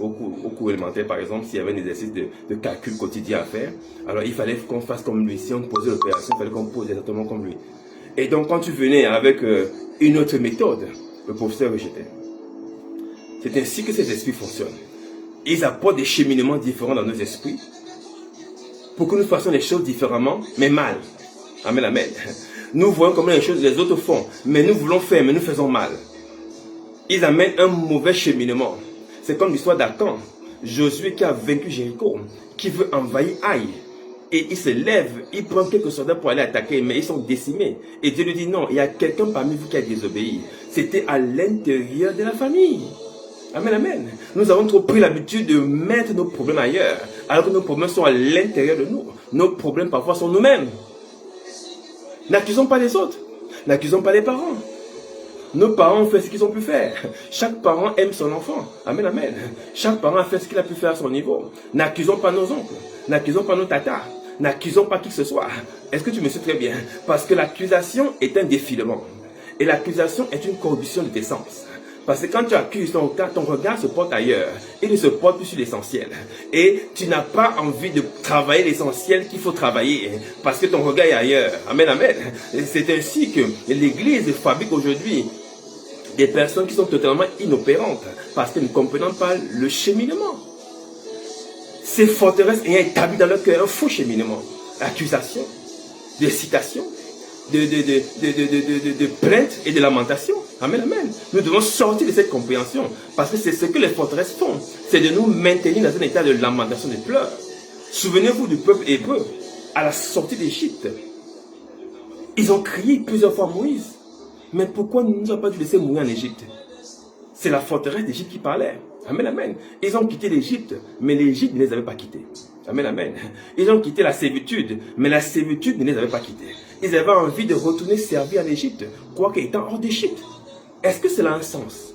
S1: au cours élémentaire par exemple, s'il y avait un exercice de calcul quotidien à faire, alors il fallait qu'on fasse comme lui. Si on posait l'opération, il fallait qu'on pose exactement comme lui. Et donc quand tu venais avec une autre méthode, le professeur rejetait. C'est ainsi que ces esprits fonctionnent. Ils apportent des cheminements différents dans nos esprits pour que nous fassions les choses différemment, mais mal. Amen, amen. Nous voyons comment les autres font, mais nous voulons faire, mais nous faisons mal. Ils amènent un mauvais cheminement. C'est comme l'histoire d'Akan, Josué qui a vaincu Jéricho, qui veut envahir Haï. Et il se lève, il prend quelques soldats pour aller attaquer, mais ils sont décimés. Et Dieu lui dit non, il y a quelqu'un parmi vous qui a désobéi. C'était à l'intérieur de la famille. Amen, amen. Nous avons trop pris l'habitude de mettre nos problèmes ailleurs, alors que nos problèmes sont à l'intérieur de nous. Nos problèmes parfois sont nous-mêmes. N'accusons pas les autres. N'accusons pas les parents. Nos parents ont fait ce qu'ils ont pu faire. Chaque parent aime son enfant. Amen, amen. Chaque parent a fait ce qu'il a pu faire à son niveau. N'accusons pas nos oncles. N'accusons pas nos tatas. N'accusons pas qui que ce soit. Est-ce que tu me suis très bien? Parce que l'accusation est un défilement. Et l'accusation est une corruption de tes sens. Parce que quand tu accuses, ton regard se porte ailleurs. Il ne se porte plus sur l'essentiel. Et tu n'as pas envie de travailler l'essentiel qu'il faut travailler. Parce que ton regard est ailleurs. Amen, amen. C'est ainsi que l'Église fabrique aujourd'hui des personnes qui sont totalement inopérantes. Parce qu'elles ne comprennent pas le cheminement. Ces forteresses ayant établi dans leur cœur un faux cheminement. Accusation, de citation, de plainte et de lamentation. Amen, amen. Nous devons sortir de cette compréhension parce que c'est ce que les forteresses font. C'est de nous maintenir dans un état de lamentation, de pleurs. Souvenez-vous du peuple hébreu.
S2: à la sortie d'Égypte. Ils ont crié plusieurs fois Moïse. Mais pourquoi nous n'avons pas dû laisser mourir en Égypte? C'est la forteresse d'Égypte qui parlait. Amen, amen. Ils ont quitté l'Égypte, mais l'Égypte ne les avait pas quittés. Amen, amen. Ils ont quitté la servitude, mais la servitude ne les avait pas quittés. Ils avaient envie de retourner servir en Égypte, quoique étant hors d'Égypte. Est-ce que cela a un sens?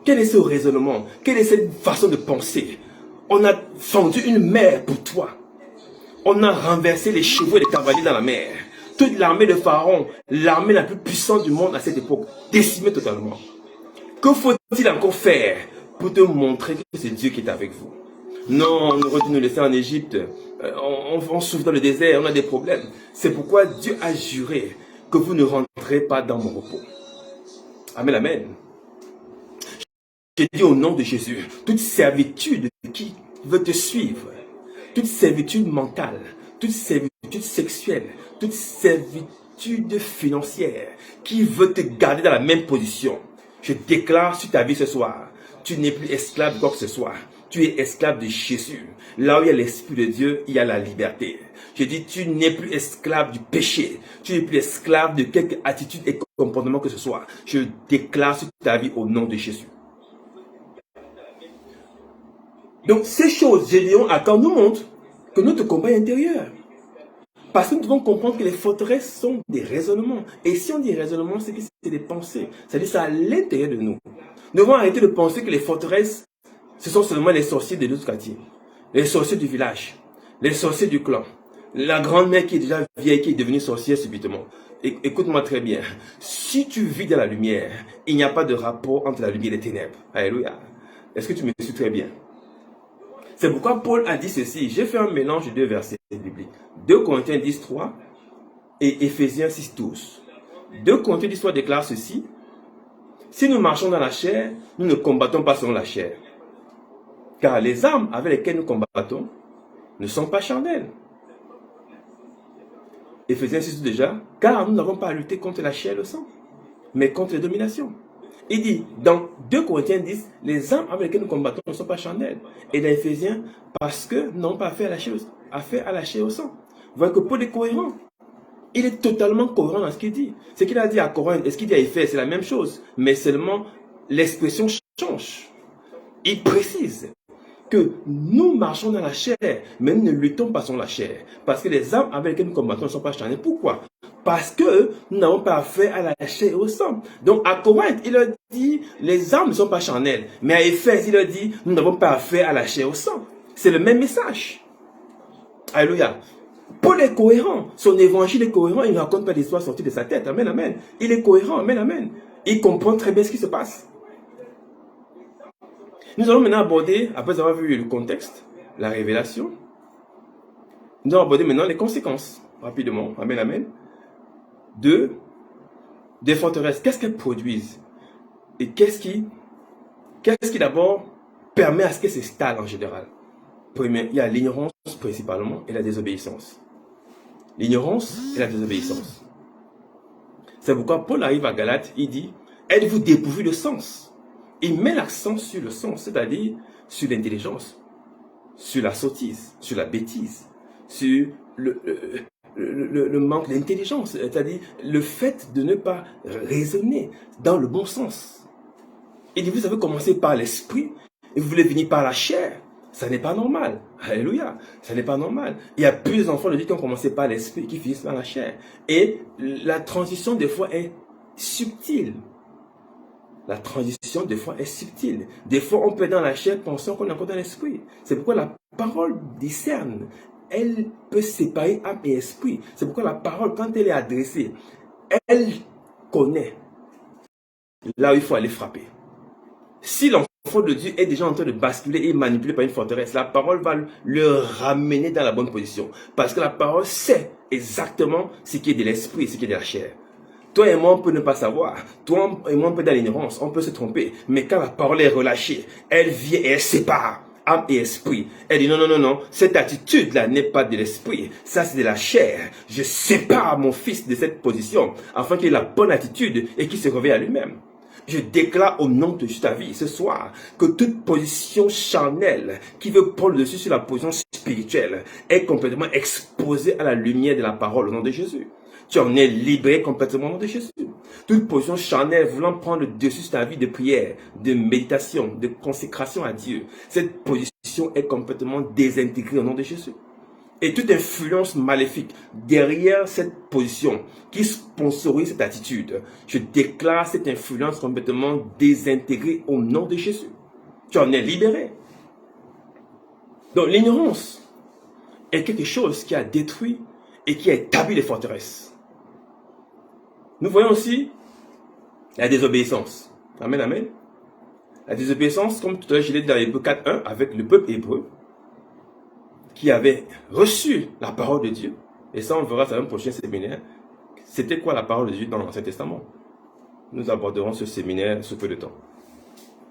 S2: Quel est ce raisonnement? Quelle est cette façon de penser? On a fendu une mer pour toi. On a renversé les chevaux et les cavaliers dans la mer. Toute l'armée de Pharaon, l'armée la plus puissante du monde à cette époque, décimée totalement. Que faut-il encore faire pour te montrer que c'est Dieu qui est avec vous? Non, on aurait dû nous laisser en Égypte. On souffre dans le désert, on a des problèmes. C'est pourquoi Dieu a juré que vous ne rentrerez pas dans mon repos. Amen, amen. J'ai dit au nom de Jésus, toute servitude qui veut te suivre, toute servitude mentale, toute servitude sexuelle, toute servitude financière qui veut te garder dans la même position, je déclare sur ta vie ce soir, tu n'es plus esclave de quoi que ce soit. Tu es esclave de Jésus. Là où il y a l'Esprit de Dieu, il y a la liberté. Je dis, tu n'es plus esclave du péché. Tu n'es plus esclave de quelque attitude et comportement que ce soit. Je déclare sur ta vie au nom de Jésus. Donc, ces choses, Gédéon, attends, nous montrent que notre combat est intérieur. Parce que nous devons comprendre que les forteresses sont des raisonnements. Et si on dit raisonnement, c'est que c'est des pensées. C'est-à-dire c'est à l'intérieur de nous. Nous devons arrêter de penser que les forteresses, ce sont seulement les sorciers de notre quartier, les sorciers du village, les sorciers du clan, la grand-mère qui est déjà vieille, qui est devenue sorcière subitement. Écoute-moi très bien. Si tu vis dans la lumière, il n'y a pas de rapport entre la lumière et les ténèbres. Alléluia. Est-ce que tu me suis très bien? C'est pourquoi Paul a dit ceci. J'ai fait un mélange de deux versets bibliques. 2 Corinthiens 10, 3 et Éphésiens 6, 12. 2 Corinthiens 10, 3 déclare ceci. Si nous marchons dans la chair, nous ne combattons pas selon la chair. Car les armes avec lesquelles nous combattons ne sont pas charnelles. Éphésiens 6 déjà, car nous n'avons pas à lutter contre la chair et le sang, mais contre les dominations. Il dit, dans 2 Corinthiens 10, les armes avec lesquelles nous combattons ne sont pas charnelles. Et dans Éphésiens, parce que nous n'avons pas affaire à la chair et au sang. Vous voyez que Paul est cohérent. Il est totalement cohérent dans ce qu'il dit. Ce qu'il a dit à Corinthe et ce qu'il dit à Éphèse, c'est la même chose. Mais seulement, l'expression change. Il précise que nous marchons dans la chair, mais nous ne luttons pas sur la chair. Parce que les armes avec lesquelles nous combattons ne sont pas charnelles. Pourquoi? Parce que nous n'avons pas affaire à la chair et au sang. Donc à Corinthe, il leur dit, les armes ne sont pas charnelles. Mais à Éphèse, il leur dit, nous n'avons pas affaire à la chair et au sang. C'est le même message. Alléluia. Paul est cohérent. Son évangile est cohérent. Il ne raconte pas d'histoire sortie de sa tête. Amen, amen. Il est cohérent. Amen, amen. Il comprend très bien ce qui se passe. Nous allons maintenant aborder, après avoir vu le contexte, la révélation, nous allons aborder maintenant les conséquences, rapidement, amen, amen, des forteresses. Qu'est-ce qu'elles produisent? Et qu'est-ce qui d'abord permet à ce qu'elles s'installent en général? Premier, il y a l'ignorance principalement et la désobéissance. L'ignorance et la désobéissance. C'est pourquoi Paul arrive à Galates, il dit, êtes-vous dépourvus de sens? Il met l'accent sur le sens, c'est-à-dire sur l'intelligence, sur la sottise, sur la bêtise, sur le manque d'intelligence, c'est-à-dire le fait de ne pas raisonner dans le bon sens. Il dit, vous avez commencé par l'esprit et vous voulez venir par la chair. Ça n'est pas normal. Alléluia. Ça n'est pas normal. Il y a plusieurs enfants de Dieu qui ont commencé par l'esprit qui finissent par la chair. Et la transition des fois est subtile. La transition, des fois, est subtile. Des fois, on peut être dans la chair pensant qu'on est encore dans l'esprit. C'est pourquoi la parole discerne. Elle peut séparer âme et esprit. C'est pourquoi la parole, quand elle est adressée, elle connaît là où il faut aller frapper. Si l'enfant de Dieu est déjà en train de basculer et manipuler par une forteresse, la parole va le ramener dans la bonne position. Parce que la parole sait exactement ce qui est de l'esprit et ce qui est de la chair. Toi et moi, on peut ne pas savoir. Toi et moi, on peut être dans l'ignorance. On peut se tromper. Mais quand la parole est relâchée, elle vient et elle sépare âme et esprit. Elle dit non, non, non, non. Cette attitude-là n'est pas de l'esprit. Ça, c'est de la chair. Je sépare mon fils de cette position afin qu'il ait la bonne attitude et qu'il se réveille à lui-même. Je déclare au nom de ta vie ce soir que toute position charnelle qui veut prendre le dessus sur la position spirituelle est complètement exposée à la lumière de la parole au nom de Jésus. Tu en es libéré complètement au nom de Jésus. Toute position charnelle voulant prendre le dessus sur ta vie de prière, de méditation, de consécration à Dieu, cette position est complètement désintégrée au nom de Jésus. Et toute influence maléfique derrière cette position qui sponsorise cette attitude, je déclare cette influence complètement désintégrée au nom de Jésus. Tu en es libéré. Donc l'ignorance est quelque chose qui a détruit et qui a établi les forteresses. Nous voyons aussi la désobéissance. Amen, amen. La désobéissance, comme tout à l'heure je l'ai dit dans Hébreux 4.1, avec le peuple hébreu, qui avait reçu la parole de Dieu. Et ça, on verra dans un prochain séminaire. C'était quoi la parole de Dieu dans l'Ancien Testament? Nous aborderons ce séminaire sous peu de temps.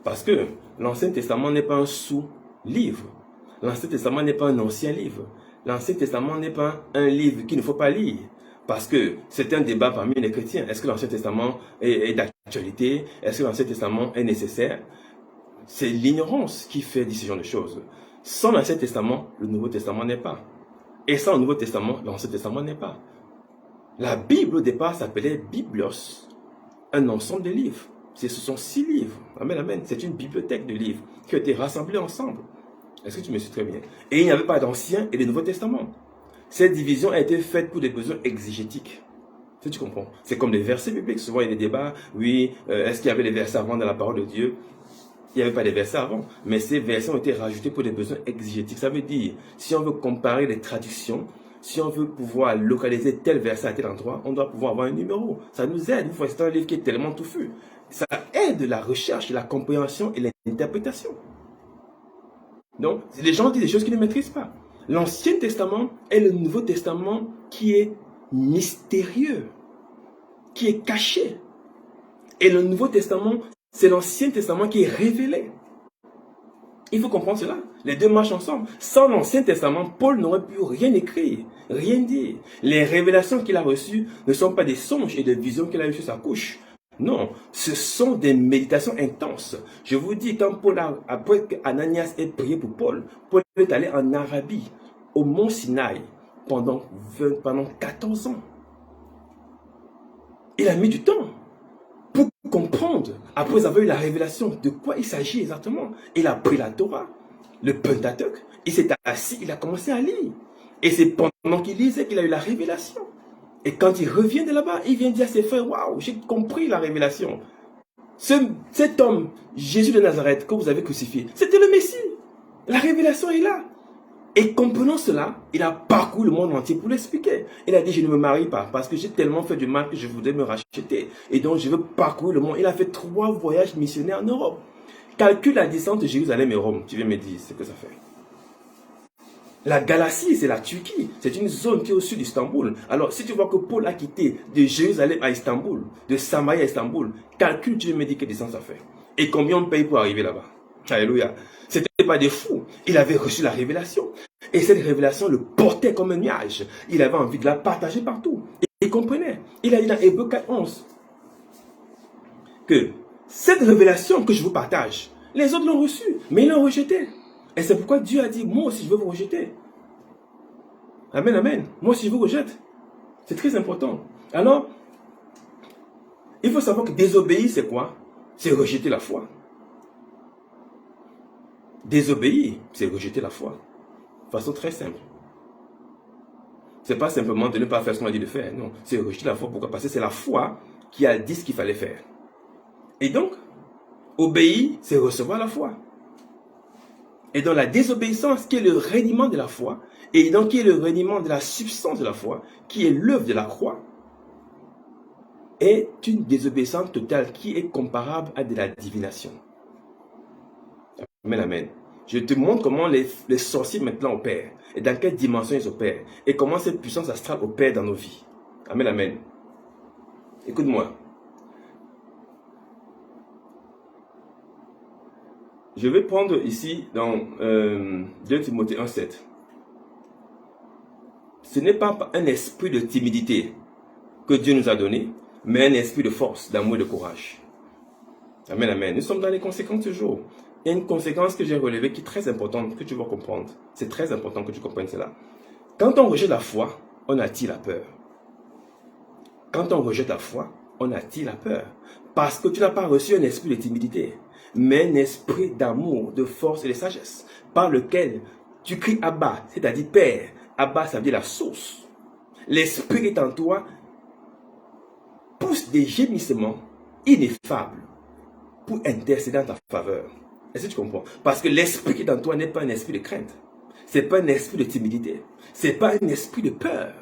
S2: Parce que l'Ancien Testament n'est pas un sous-livre. L'Ancien Testament n'est pas un ancien livre. L'Ancien Testament n'est pas un livre qu'il ne faut pas lire. Parce que c'est un débat parmi les chrétiens. Est-ce que l'Ancien Testament est d'actualité? Est-ce que l'Ancien Testament est nécessaire? C'est l'ignorance qui fait ce genre de choses. Sans l'Ancien Testament, le Nouveau Testament n'est pas. Et sans le Nouveau Testament, l'Ancien Testament n'est pas. La Bible, au départ, s'appelait Biblos, un ensemble de livres. Ce sont 6 livres. Amen, amen. C'est une bibliothèque de livres qui ont été rassemblés ensemble. Est-ce que tu me suis très bien? Et il n'y avait pas d'Ancien et de Nouveau Testament. Cette division a été faite pour des besoins exégétiques. Tu comprends? C'est comme les versets bibliques. Souvent, il y a des débats. Oui, est-ce qu'il y avait les versets avant dans la parole de Dieu? Il n'y avait pas de versets avant, mais ces versets ont été rajoutés pour des besoins exégétiques. Ça veut dire, si on veut comparer les traductions, si on veut pouvoir localiser tel verset à tel endroit, on doit pouvoir avoir un numéro. Ça nous aide. C'est un livre qui est tellement touffu. Ça aide la recherche, la compréhension et l'interprétation. Donc, les gens disent des choses qu'ils ne maîtrisent pas. L'Ancien Testament est le Nouveau Testament qui est mystérieux, qui est caché. Et le Nouveau Testament, c'est l'Ancien Testament qui est révélé. Il faut comprendre cela. Les deux marchent ensemble. Sans l'Ancien Testament, Paul n'aurait pu rien écrire, rien dire. Les révélations qu'il a reçues ne sont pas des songes et des visions qu'il a eues sur sa couche. Non, ce sont des méditations intenses. Je vous dis, quand après qu'Ananias ait prié pour Paul, Paul est allé en Arabie, au mont Sinaï, pendant 14 ans. Il a mis du temps pour comprendre, après avoir eu la révélation de quoi il s'agit exactement. Il a pris la Torah, le Pentateuque, il s'est assis, il a commencé à lire. Et c'est pendant qu'il lisait qu'il a eu la révélation. Et quand il revient de là-bas, il vient dire à ses frères, waouh, j'ai compris la révélation. Cet homme, Jésus de Nazareth, que vous avez crucifié, c'était le Messie. La révélation est là. Et comprenant cela, il a parcouru le monde entier pour l'expliquer. Il a dit, je ne me marie pas parce que j'ai tellement fait du mal que je voudrais me racheter. Et donc, je veux parcourir le monde. Il a fait 3 voyages missionnaires en Europe. Calcule la distance de Jérusalem et Rome. Tu viens me dire ce que ça fait. La Galatie, c'est la Turquie. C'est une zone qui est au sud d'Istanbul. Alors, si tu vois que Paul a quitté de Jérusalem à Istanbul, de Samarie à Istanbul, calcule, tu me dis quelle distance ça fait. Et combien on paye pour arriver là-bas. Alléluia. C'était pas des fous. Il avait reçu la révélation. Et cette révélation le portait comme un nuage. Il avait envie de la partager partout. Et il comprenait. Il a dit dans Hébreux 4.11 que cette révélation que je vous partage, les autres l'ont reçue, mais ils l'ont rejetée. Et c'est pourquoi Dieu a dit, moi aussi je veux vous rejeter. Amen, amen. Moi aussi je vous rejette. C'est très important. Alors, il faut savoir que désobéir, c'est quoi? C'est rejeter la foi. Désobéir, c'est rejeter la foi. De façon très simple. C'est pas simplement de ne pas faire ce qu'on a dit de faire. Non, c'est rejeter la foi. Pourquoi? Parce que c'est la foi qui a dit ce qu'il fallait faire. Et donc, obéir, c'est recevoir la foi. Et dans la désobéissance, qui est le reniement de la foi, et donc qui est le reniement de la substance de la foi, qui est l'œuvre de la croix, est une désobéissance totale qui est comparable à de la divination. Amen, amen. Je te montre comment les sorciers maintenant opèrent, et dans quelle dimension ils opèrent, et comment cette puissance astrale opère dans nos vies. Amen, amen. Écoute-moi. Je vais prendre ici dans 2 Timothée 1,7. Ce n'est pas un esprit de timidité que Dieu nous a donné, mais un esprit de force, d'amour et de courage. Amen, amen. Nous sommes dans les conséquences toujours. Il y a une conséquence que j'ai relevée qui est très importante, que tu vas comprendre. C'est très important que tu comprennes cela. Quand on rejette la foi, on attire la peur. Quand on rejette la foi, on attire la peur. Parce que tu n'as pas reçu un esprit de timidité, mais un esprit d'amour, de force et de sagesse, par lequel tu cries Abba, c'est-à-dire Père. Abba, ça veut dire la source. L'esprit qui est en toi pousse des gémissements ineffables pour intercéder en ta faveur. Est-ce que tu comprends? Parce que l'esprit qui est en toi n'est pas un esprit de crainte. Ce n'est pas un esprit de timidité. Ce n'est pas un esprit de peur.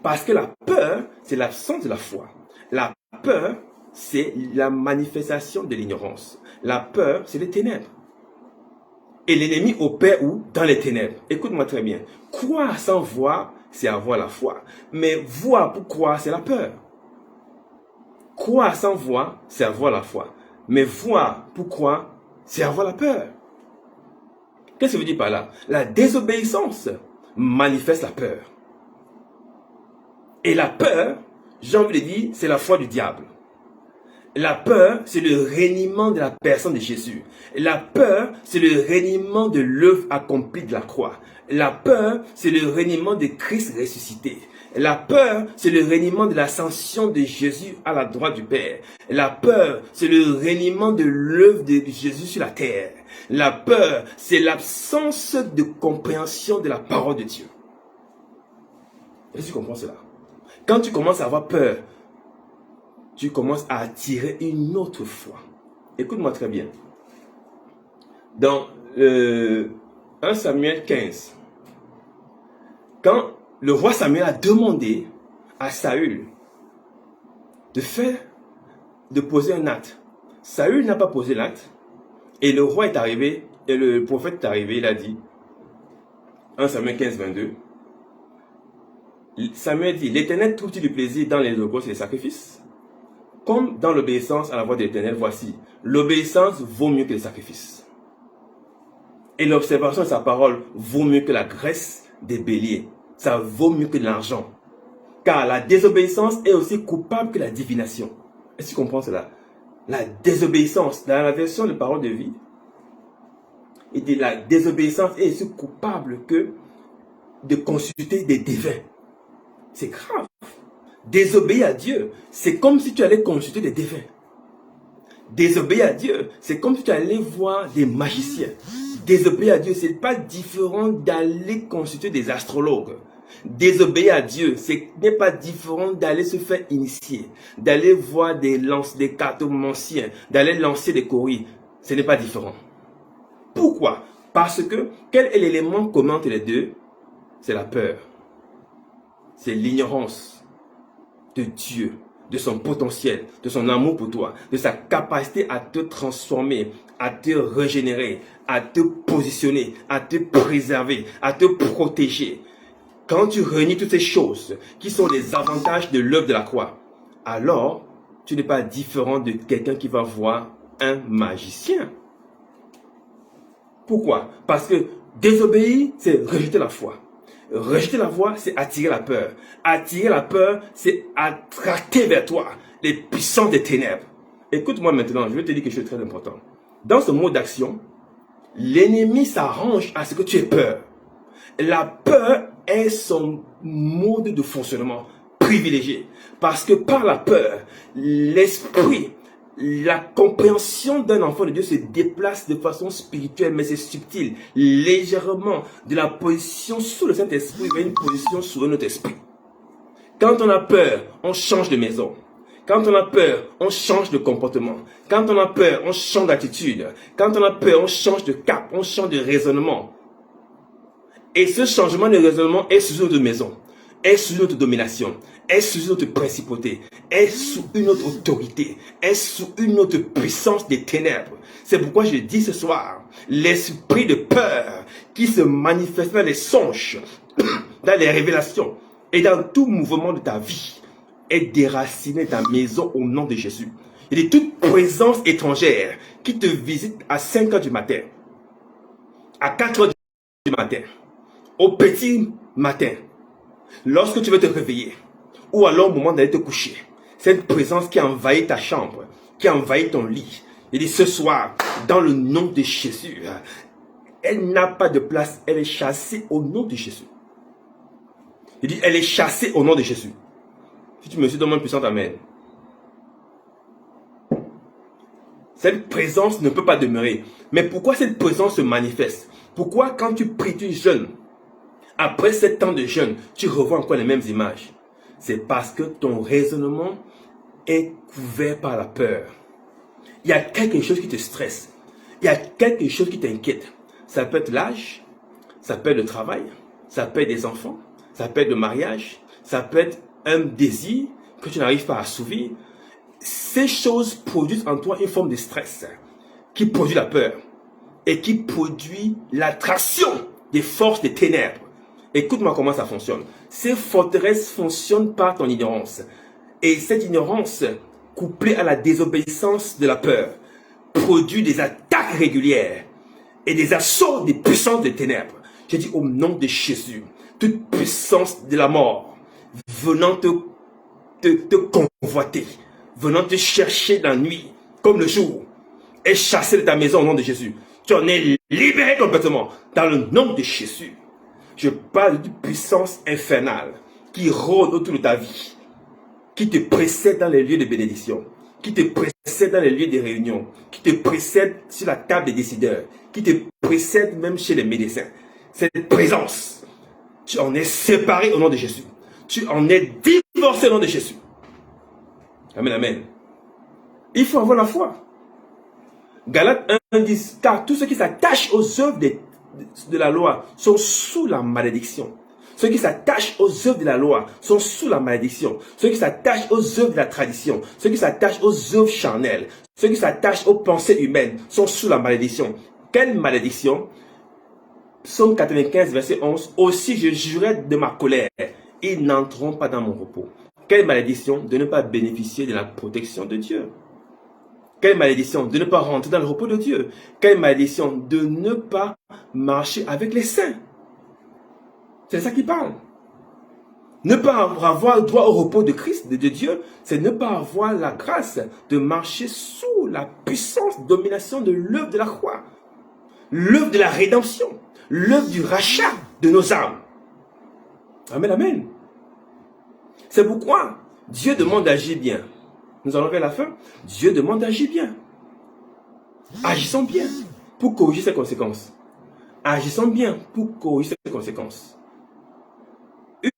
S2: Parce que la peur, c'est l'absence de la foi. La peur, c'est la manifestation de l'ignorance. La peur, c'est les ténèbres. Et l'ennemi opère où? Dans les ténèbres. Écoute-moi très bien. Croire sans voir, c'est avoir la foi. Mais voir pour croire, c'est la peur. Croire sans voir, c'est avoir la foi. Mais voir pour croire, c'est avoir la peur. Qu'est-ce que je veux dire par là? La désobéissance manifeste la peur. Et la peur, j'ai envie de dire, c'est la foi du diable. La peur, c'est le reniement de la personne de Jésus. La peur, c'est le reniement de l'œuvre accomplie de la croix. La peur, c'est le reniement de Christ ressuscité. La peur, c'est le reniement de l'ascension de Jésus à la droite du Père. La peur, c'est le reniement de l'œuvre de Jésus sur la terre. La peur, c'est l'absence de compréhension de la parole de Dieu. Est-ce que tu comprends cela? Quand tu commences à avoir peur, tu commences à attirer une autre foi. Écoute-moi très bien. Dans 1 Samuel 15, quand le roi Samuel a demandé à Saül de poser un acte, Saül n'a pas posé l'acte, et le roi est arrivé, et le prophète est arrivé, il a dit, 1 Samuel 15, 22, Samuel dit, l'Éternel trouve-t-il du plaisir dans les holocaustes et les sacrifices? Comme dans l'obéissance à la voix de l'Éternel, voici, l'obéissance vaut mieux que les sacrifices. Et l'observation de sa parole vaut mieux que la graisse des béliers. Ça vaut mieux que l'argent. Car la désobéissance est aussi coupable que la divination. Est-ce que tu comprends cela? La désobéissance, dans la version de Parole de vie, il dit la désobéissance est aussi coupable que de consulter des divins. C'est grave. Désobéir à Dieu, c'est comme si tu allais consulter des divins. Désobéir à Dieu, c'est comme si tu allais voir des magiciens. Désobéir à Dieu, c'est pas différent d'aller consulter des astrologues. Désobéir à Dieu, ce n'est pas différent d'aller se faire initier, d'aller voir des cartomanciens, d'aller lancer des courriers. Ce n'est pas différent. Pourquoi? Parce que quel est l'élément commun entre les deux? C'est la peur. C'est l'ignorance de Dieu, de son potentiel, de son amour pour toi, de sa capacité à te transformer, à te régénérer, à te positionner, à te préserver, à te protéger. Quand tu réunis toutes ces choses qui sont les avantages de l'œuvre de la croix, alors tu n'es pas différent de quelqu'un qui va voir un magicien. Pourquoi? Parce que désobéir, c'est rejeter la foi. Rejeter la foi, c'est attirer la peur. Attirer la peur, c'est attraper vers toi les puissances des ténèbres. Écoute-moi maintenant, je vais te dire quelque chose de très important. Dans ce mode d'action, l'ennemi s'arrange à ce que tu aies peur. La peur est son mode de fonctionnement privilégié. Parce que par la peur, l'esprit, la compréhension d'un enfant de Dieu se déplace de façon spirituelle, mais c'est subtil, légèrement, de la position sous le Saint-Esprit vers une position sous notre esprit. Quand on a peur, on change de maison. Quand on a peur, on change de comportement. Quand on a peur, on change d'attitude. Quand on a peur, on change de cap, on change de raisonnement. Et ce changement de raisonnement est sous notre maison, est sous notre domination, est sous notre principauté, est sous une autre autorité, est sous une autre puissance des ténèbres. C'est pourquoi je dis ce soir, l'esprit de peur qui se manifeste dans les songes, dans les révélations et dans tout mouvement de ta vie est déraciné de ta maison au nom de Jésus. Il y a toute présence étrangère qui te visite à 5 heures du matin, à 4 heures du matin, au petit matin, lorsque tu veux te réveiller, ou alors au moment d'aller te coucher. Cette présence qui envahit ta chambre, qui envahit ton lit, Il dit ce soir, dans le nom de Jésus, elle n'a pas de place, elle est chassée au nom de Jésus. Il dit, elle est chassée au nom de Jésus. Si tu me suis, donne-moi un puissant amen. Cette présence ne peut pas demeurer. Mais pourquoi cette présence se manifeste? Pourquoi quand tu pries, tu jeûnes, après 7 ans de jeûne, tu revois encore les mêmes images? C'est parce que ton raisonnement est couvert par la peur. Il y a quelque chose qui te stresse. Il y a quelque chose qui t'inquiète. Ça peut être l'âge, ça peut être le travail, ça peut être des enfants, ça peut être le mariage, ça peut être un désir que tu n'arrives pas à assouvir. Ces choses produisent en toi une forme de stress qui produit la peur et qui produit l'attraction des forces des ténèbres. Écoute-moi comment ça fonctionne. Ces forteresses fonctionnent par ton ignorance. Et cette ignorance, couplée à la désobéissance de la peur, produit des attaques régulières et des assauts des puissances des ténèbres. J'ai dit au nom de Jésus, toute puissance de la mort venant te convoiter, venant te chercher dans la nuit, comme le jour, est chassée de ta maison au nom de Jésus. Tu en es libéré complètement dans le nom de Jésus. Je parle d'une puissance infernale qui rôde autour de ta vie, qui te précède dans les lieux de bénédiction, qui te précède dans les lieux de réunion, qui te précède sur la table des décideurs, qui te précède même chez les médecins. Cette présence, tu en es séparé au nom de Jésus. Tu en es divorcé au nom de Jésus. Amen, amen. Il faut avoir la foi. Galates 1 dit, car tous ceux qui s'attachent aux œuvres de la loi sont sous la malédiction. Ceux qui s'attachent aux œuvres de la loi sont sous la malédiction. Ceux qui s'attachent aux œuvres de la tradition, ceux qui s'attachent aux œuvres charnelles, ceux qui s'attachent aux pensées humaines sont sous la malédiction. Quelle malédiction? Psaume 95, verset 11. Aussi je jurais de ma colère, ils n'entreront pas dans mon repos. Quelle malédiction de ne pas bénéficier de la protection de Dieu. Quelle malédiction de ne pas rentrer dans le repos de Dieu. Quelle malédiction de ne pas marcher avec les saints. C'est ça qui parle. Ne pas avoir droit au repos de Christ, de Dieu, c'est ne pas avoir la grâce de marcher sous la puissance, domination de l'œuvre de la croix. L'œuvre de la rédemption. L'œuvre du rachat de nos âmes. Amen, amen. C'est pourquoi Dieu demande d'agir bien. Nous allons vers la fin. Dieu demande d'agir bien. Agissons bien pour corriger ses conséquences. Agissons bien pour corriger ses conséquences.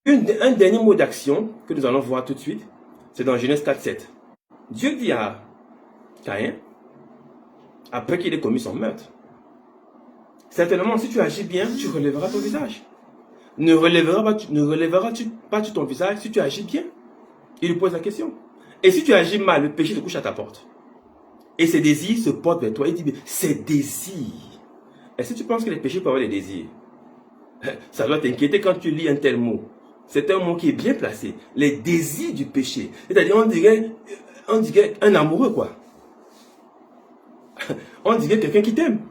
S2: Un dernier mot d'action que nous allons voir tout de suite, c'est dans Genèse 4, 7. Dieu dit à Caïn, après qu'il ait commis son meurtre, certainement si tu agis bien, tu relèveras ton visage. Ne relèveras-tu pas ton visage si tu agis bien? Il lui pose la question. Et si tu agis mal, le péché se couche à ta porte. Et ses désirs se portent vers toi. Il dit, ses désirs. Est-ce que tu penses que les péchés peuvent avoir des désirs? Ça doit t'inquiéter quand tu lis un tel mot. C'est un mot qui est bien placé. Les désirs du péché. C'est-à-dire, on dirait un amoureux, quoi. On dirait quelqu'un qui t'aime.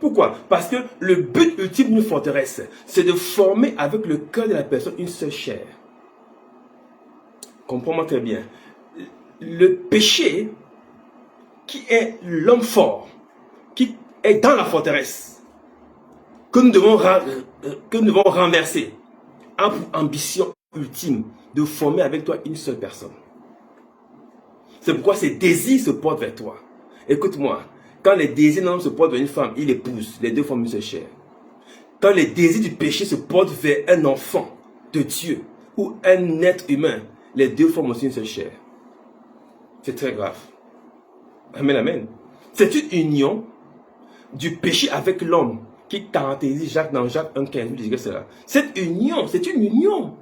S2: Pourquoi? Parce que le but ultime d'une forteresse, c'est de former avec le cœur de la personne une seule chair. Comprends-moi très bien. Le péché, qui est l'homme fort, qui est dans la forteresse, que nous devons renverser, a pour ambition ultime de former avec toi une seule personne. C'est pourquoi ses désirs se portent vers toi. Écoute-moi, quand les désirs d'un homme se portent vers une femme, il épouse, les deux forment une seule chair. Quand les désirs du péché se portent vers un enfant de Dieu ou un être humain, les deux forment aussi une seule chair. C'est très grave. Amen, amen. C'est une union du péché avec l'homme qui caractérise Jacques dans Jacques 1,15. Je dirais cela. Cette union, c'est une union.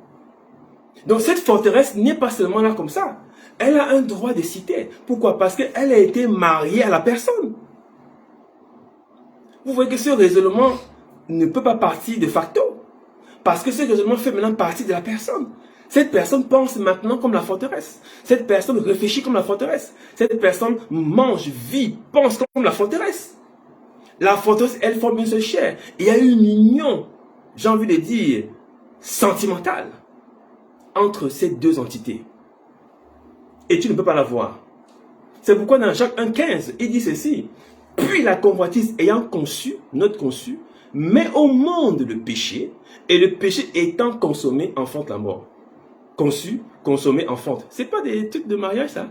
S2: Donc cette forteresse n'est pas seulement là comme ça. Elle a un droit de citer. Pourquoi? Parce qu'elle a été mariée à la personne. Vous voyez que ce raisonnement ne peut pas partir de facto. Parce que ce raisonnement fait maintenant partie de la personne. Cette personne pense maintenant comme la forteresse. Cette personne réfléchit comme la forteresse. Cette personne mange, vit, pense comme la forteresse. La forteresse, elle forme une seule chair. Il y a une union, j'ai envie de dire, sentimentale entre ces deux entités. Et tu ne peux pas la voir. C'est pourquoi dans Jacques 1,15, il dit ceci. Puis la convoitise ayant conçu, notre conçu, met au monde le péché, et le péché étant consommé enfante la mort. Conçu, consommé, enfante. C'est pas des trucs de mariage, ça?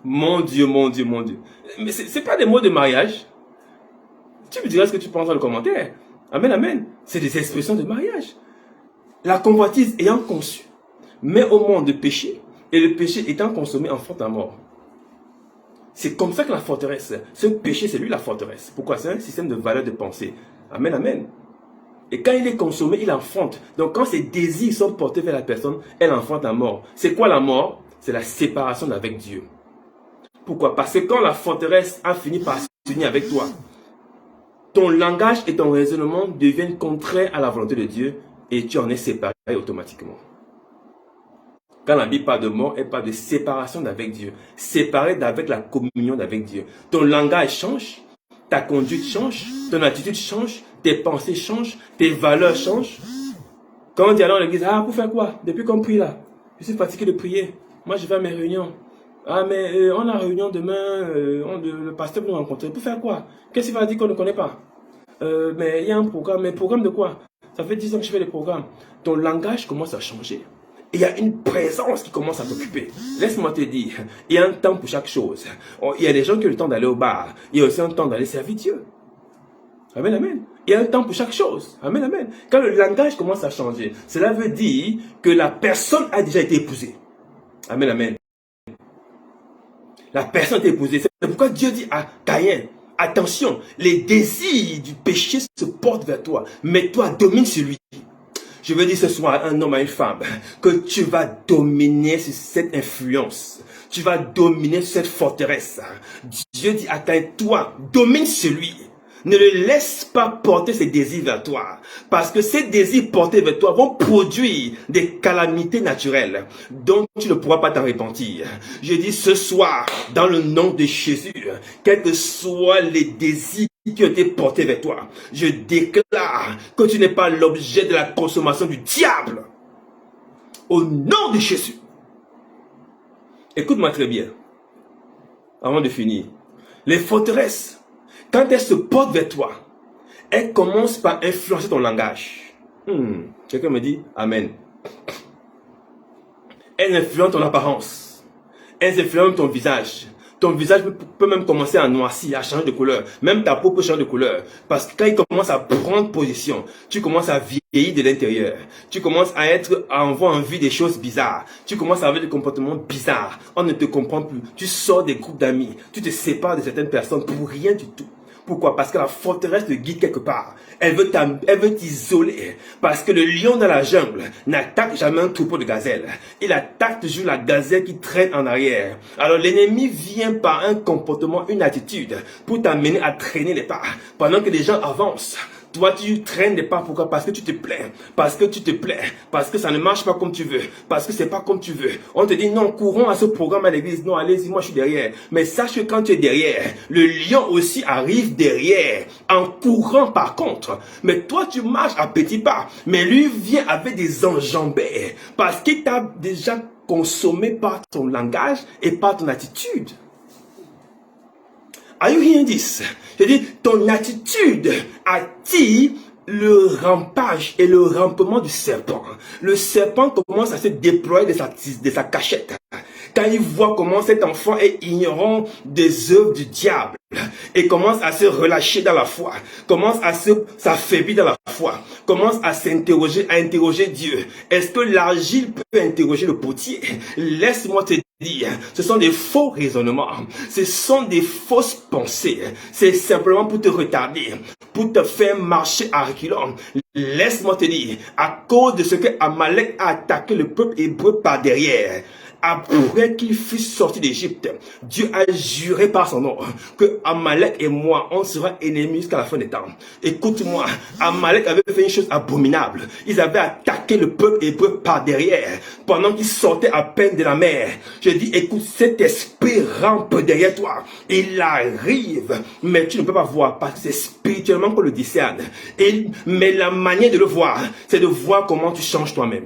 S2: Mon Dieu, mon Dieu, mon Dieu. Mais c'est pas des mots de mariage. Tu me diras ce que tu penses dans le commentaire. Amen, amen. C'est des expressions de mariage. La convoitise ayant conçu, met au monde le péché, et le péché étant consommé enfante la mort. C'est comme ça que la forteresse, ce péché, c'est lui la forteresse. Pourquoi? C'est un système de valeurs de pensée. Amen, amen. Et quand il est consommé, il enfante. Donc quand ses désirs sont portés vers la personne, elle enfante la mort. C'est quoi la mort? C'est la séparation d'avec Dieu. Pourquoi? Parce que quand la forteresse a fini par s'unir avec toi, ton langage et ton raisonnement deviennent contraires à la volonté de Dieu et tu en es séparé automatiquement. Quand la Bible parle de mort, elle parle de séparation d'avec Dieu. Séparé d'avec la communion d'avec Dieu. Ton langage change, ta conduite change, ton attitude change, tes pensées changent, tes valeurs changent. Quand on dit alors à l'église, ah, pour faire quoi? Depuis qu'on prie là, je suis fatigué de prier. Moi, je vais à mes réunions. Ah, mais on a réunion demain, le pasteur peut nous rencontrer. Pour faire quoi? Qu'est-ce qu'il va dire qu'on ne connaît pas? Mais il y a un programme. Mais programme de quoi? Ça fait 10 ans que je fais des programmes. Ton langage commence à changer. Il y a une présence qui commence à t'occuper. Laisse-moi te dire, il y a un temps pour chaque chose. Il y a des gens qui ont le temps d'aller au bar. Il y a aussi un temps d'aller servir Dieu. Amen, amen. Il y a un temps pour chaque chose. Amen, amen. Quand le langage commence à changer, cela veut dire que la personne a déjà été épousée. Amen, amen. La personne a été épousée. C'est pourquoi Dieu dit à Caïn, attention, les désirs du péché se portent vers toi, mais toi domine sur lui. Je veux dire ce soir à un homme, à une femme, que tu vas dominer sur cette influence. Tu vas dominer sur cette forteresse. Dieu dit à Caïn, toi, domine sur lui. Ne le laisse pas porter ses désirs vers toi. Parce que ces désirs portés vers toi vont produire des calamités naturelles dont tu ne pourras pas t'en repentir. Je dis ce soir, dans le nom de Jésus, quels que soient les désirs qui ont été portés vers toi, je déclare que tu n'es pas l'objet de la consommation du diable. Au nom de Jésus. Écoute-moi très bien. Avant de finir. Les forteresses, quand elles se portent vers toi, elles commencent par influencer ton langage. Quelqu'un me dit Amen. Elles influencent ton apparence. Elles influencent ton visage. Ton visage peut même commencer à noircir, à changer de couleur. Même ta peau peut changer de couleur. Parce que quand il commence à prendre position, tu commences à vieillir de l'intérieur. Tu commences à avoir envie des choses bizarres. Tu commences à avoir des comportements bizarres. On ne te comprend plus. Tu sors des groupes d'amis. Tu te sépares de certaines personnes pour rien du tout. Pourquoi? Parce que la forteresse te guide quelque part. Elle veut t'isoler. Parce que le lion dans la jungle n'attaque jamais un troupeau de gazelles. Il attaque toujours la gazelle qui traîne en arrière. Alors l'ennemi vient par un comportement, une attitude, pour t'amener à traîner les pas. Pendant que les gens avancent, toi, tu traînes des pas. Pourquoi? Parce que tu te plains. Parce que tu te plais. Parce que ça ne marche pas comme tu veux. Parce que c'est pas comme tu veux. On te dit non, courons à ce programme à l'église. Non, allez-y, moi je suis derrière. Mais sache que quand tu es derrière, le lion aussi arrive derrière. En courant par contre. Mais toi, tu marches à petits pas. Mais lui vient avec des enjambées. Parce qu'il t'a déjà consommé par ton langage et par ton attitude. Are you hearing this? Je dis, ton attitude attire le rampage et le rampement du serpent. Le serpent commence à se déployer de sa cachette. Quand il voit comment cet enfant est ignorant des œuvres du diable et commence à se relâcher dans la foi, commence à s'affaiblir dans la foi, commence à s'interroger, à interroger Dieu. Est-ce que l'argile peut interroger le potier? Laisse-moi te dire, ce sont des faux raisonnements, ce sont des fausses pensées. C'est simplement pour te retarder, pour te faire marcher à reculons. Laisse-moi te dire, à cause de ce que Amalek a attaqué le peuple hébreu par derrière, après qu'il fût sorti d'Égypte, Dieu a juré par son nom que Amalek et moi, on sera ennemis jusqu'à la fin des temps. Écoute-moi, Amalek avait fait une chose abominable. Ils avaient attaqué le peuple hébreu par derrière, pendant qu'ils sortaient à peine de la mer. Je dis, écoute, cet esprit rampe derrière toi. Il arrive, mais tu ne peux pas voir, parce que c'est spirituellement qu'on le discerne. Mais la manière de le voir, c'est de voir comment tu changes toi-même.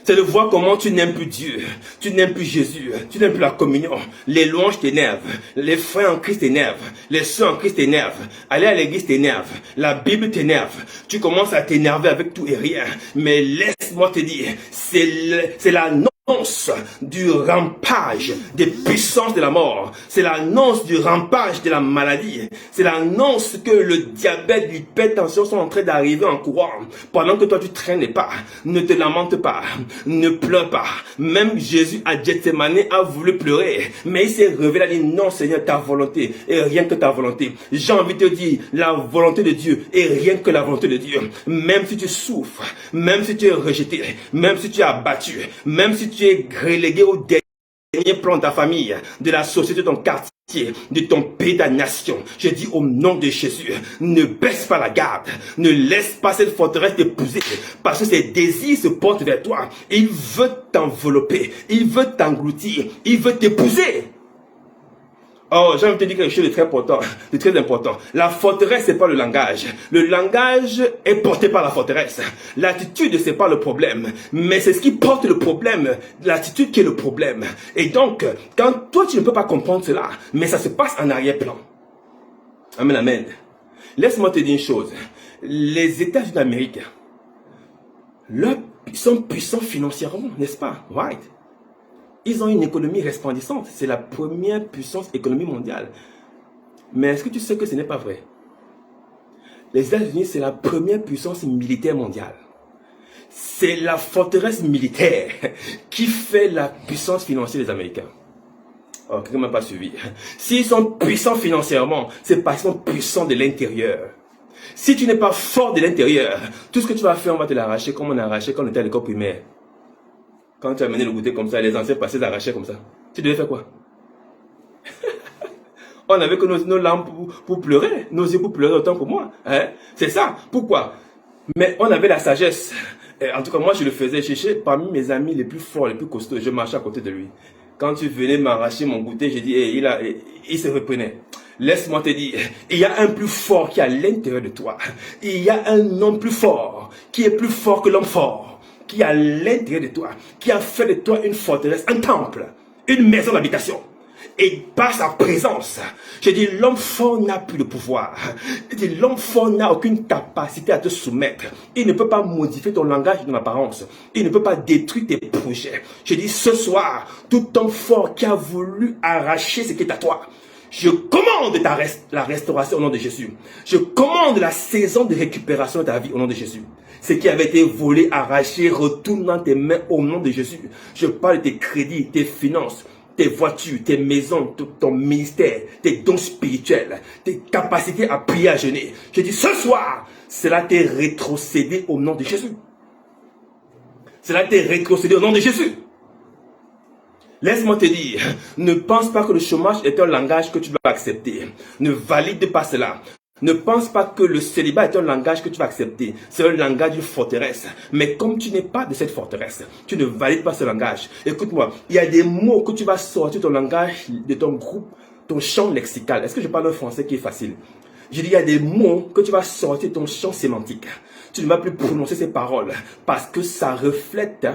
S2: C'est de voir comment tu n'aimes plus Dieu, tu n'aimes plus Jésus, tu n'aimes plus la communion. Les louanges t'énervent, les frères en Christ t'énervent, les soeurs en Christ t'énervent, aller à l'église t'énerve, la Bible t'énerve. Tu commences à t'énerver avec tout et rien. Mais laisse-moi te dire, c'est l'annonce du rampage des puissances de la mort. C'est l'annonce du rampage de la maladie. C'est l'annonce que le diabète, l'hypertension sont en train d'arriver en courant. Pendant que toi tu traînes pas, ne te lamente pas, ne pleure pas. Même Jésus à Gethsemane a voulu pleurer, mais il s'est révélé, il a dit non Seigneur, ta volonté et rien que ta volonté. J'ai envie de te dire, la volonté de Dieu et rien que la volonté de Dieu. Même si tu souffres, même si tu es rejeté, même si tu es abattu, même si tu es relégué au dernier plan de ta famille, de la société, de ton quartier, de ton pays, de ta nation. Je dis au nom de Jésus, ne baisse pas la garde, ne laisse pas cette forteresse t'épouser, parce que ses désirs se portent vers toi. Il veut t'envelopper, il veut t'engloutir, il veut t'épouser. Oh, j'ai envie de te dire quelque chose de très important, de très important. La forteresse, c'est pas le langage. Le langage est porté par la forteresse. L'attitude, c'est pas le problème. Mais c'est ce qui porte le problème. L'attitude qui est le problème. Et donc, quand toi, tu ne peux pas comprendre cela, mais ça se passe en arrière-plan. Amen, amen. Laisse-moi te dire une chose. Les États-Unis d'Amérique, ils sont puissants financièrement, n'est-ce pas? Right? Ils ont une économie resplendissante. C'est la première puissance économique mondiale. Mais est-ce que tu sais que ce n'est pas vrai? Les États-Unis, c'est la première puissance militaire mondiale. C'est la forteresse militaire qui fait la puissance financière des Américains. Oh, quelqu'un ne m'a pas suivi. S'ils sont puissants financièrement, c'est parce qu'ils sont puissants de l'intérieur. Si tu n'es pas fort de l'intérieur, tout ce que tu vas faire, on va te l'arracher comme on a arraché quand on était à l'école primaire. Quand tu as mené le goûter comme ça, les anciens passaient d'arracher comme ça. Tu devais faire quoi? On n'avait que nos larmes pour pleurer, nos yeux pour pleurer autant que moi. Hein? C'est ça. Pourquoi? Mais on avait la sagesse. Et en tout cas, moi, je le faisais chercher parmi mes amis les plus forts, les plus costauds. Je marchais à côté de lui. Quand tu venais m'arracher mon goûter, j'ai dit, il se reprenait. Laisse-moi te dire, il y a un plus fort qui est à l'intérieur de toi. Il y a un homme plus fort, qui est plus fort que l'homme fort, qui est à l'intérieur de toi, qui a fait de toi une forteresse, un temple, une maison d'habitation. Et par sa présence, je dis, l'homme fort n'a plus de pouvoir. Je dis, l'homme fort n'a aucune capacité à te soumettre. Il ne peut pas modifier ton langage, ton apparence. Il ne peut pas détruire tes projets. Je dis, ce soir, tout homme fort qui a voulu arracher ce qui est à toi, je commande la restauration au nom de Jésus. Je commande la saison de récupération de ta vie au nom de Jésus. Ce qui avait été volé, arraché, retourne dans tes mains au nom de Jésus. Je parle de tes crédits, tes finances, tes voitures, tes maisons, ton ministère, tes dons spirituels, tes capacités à prier, à jeûner. Je dis ce soir, cela t'est rétrocédé au nom de Jésus. Cela t'est rétrocédé au nom de Jésus. Laisse-moi te dire, ne pense pas que le chômage est un langage que tu dois accepter. Ne valide pas cela. Ne pense pas que le célibat est un langage que tu vas accepter. C'est un langage d'une forteresse. Mais comme tu n'es pas de cette forteresse, tu ne valides pas ce langage. Écoute-moi, il y a des mots que tu vas sortir de ton langage, de ton groupe, ton champ lexical. Est-ce que je parle un français qui est facile? Je dis, il y a des mots que tu vas sortir de ton champ sémantique. Tu ne vas plus prononcer ces paroles parce que ça reflète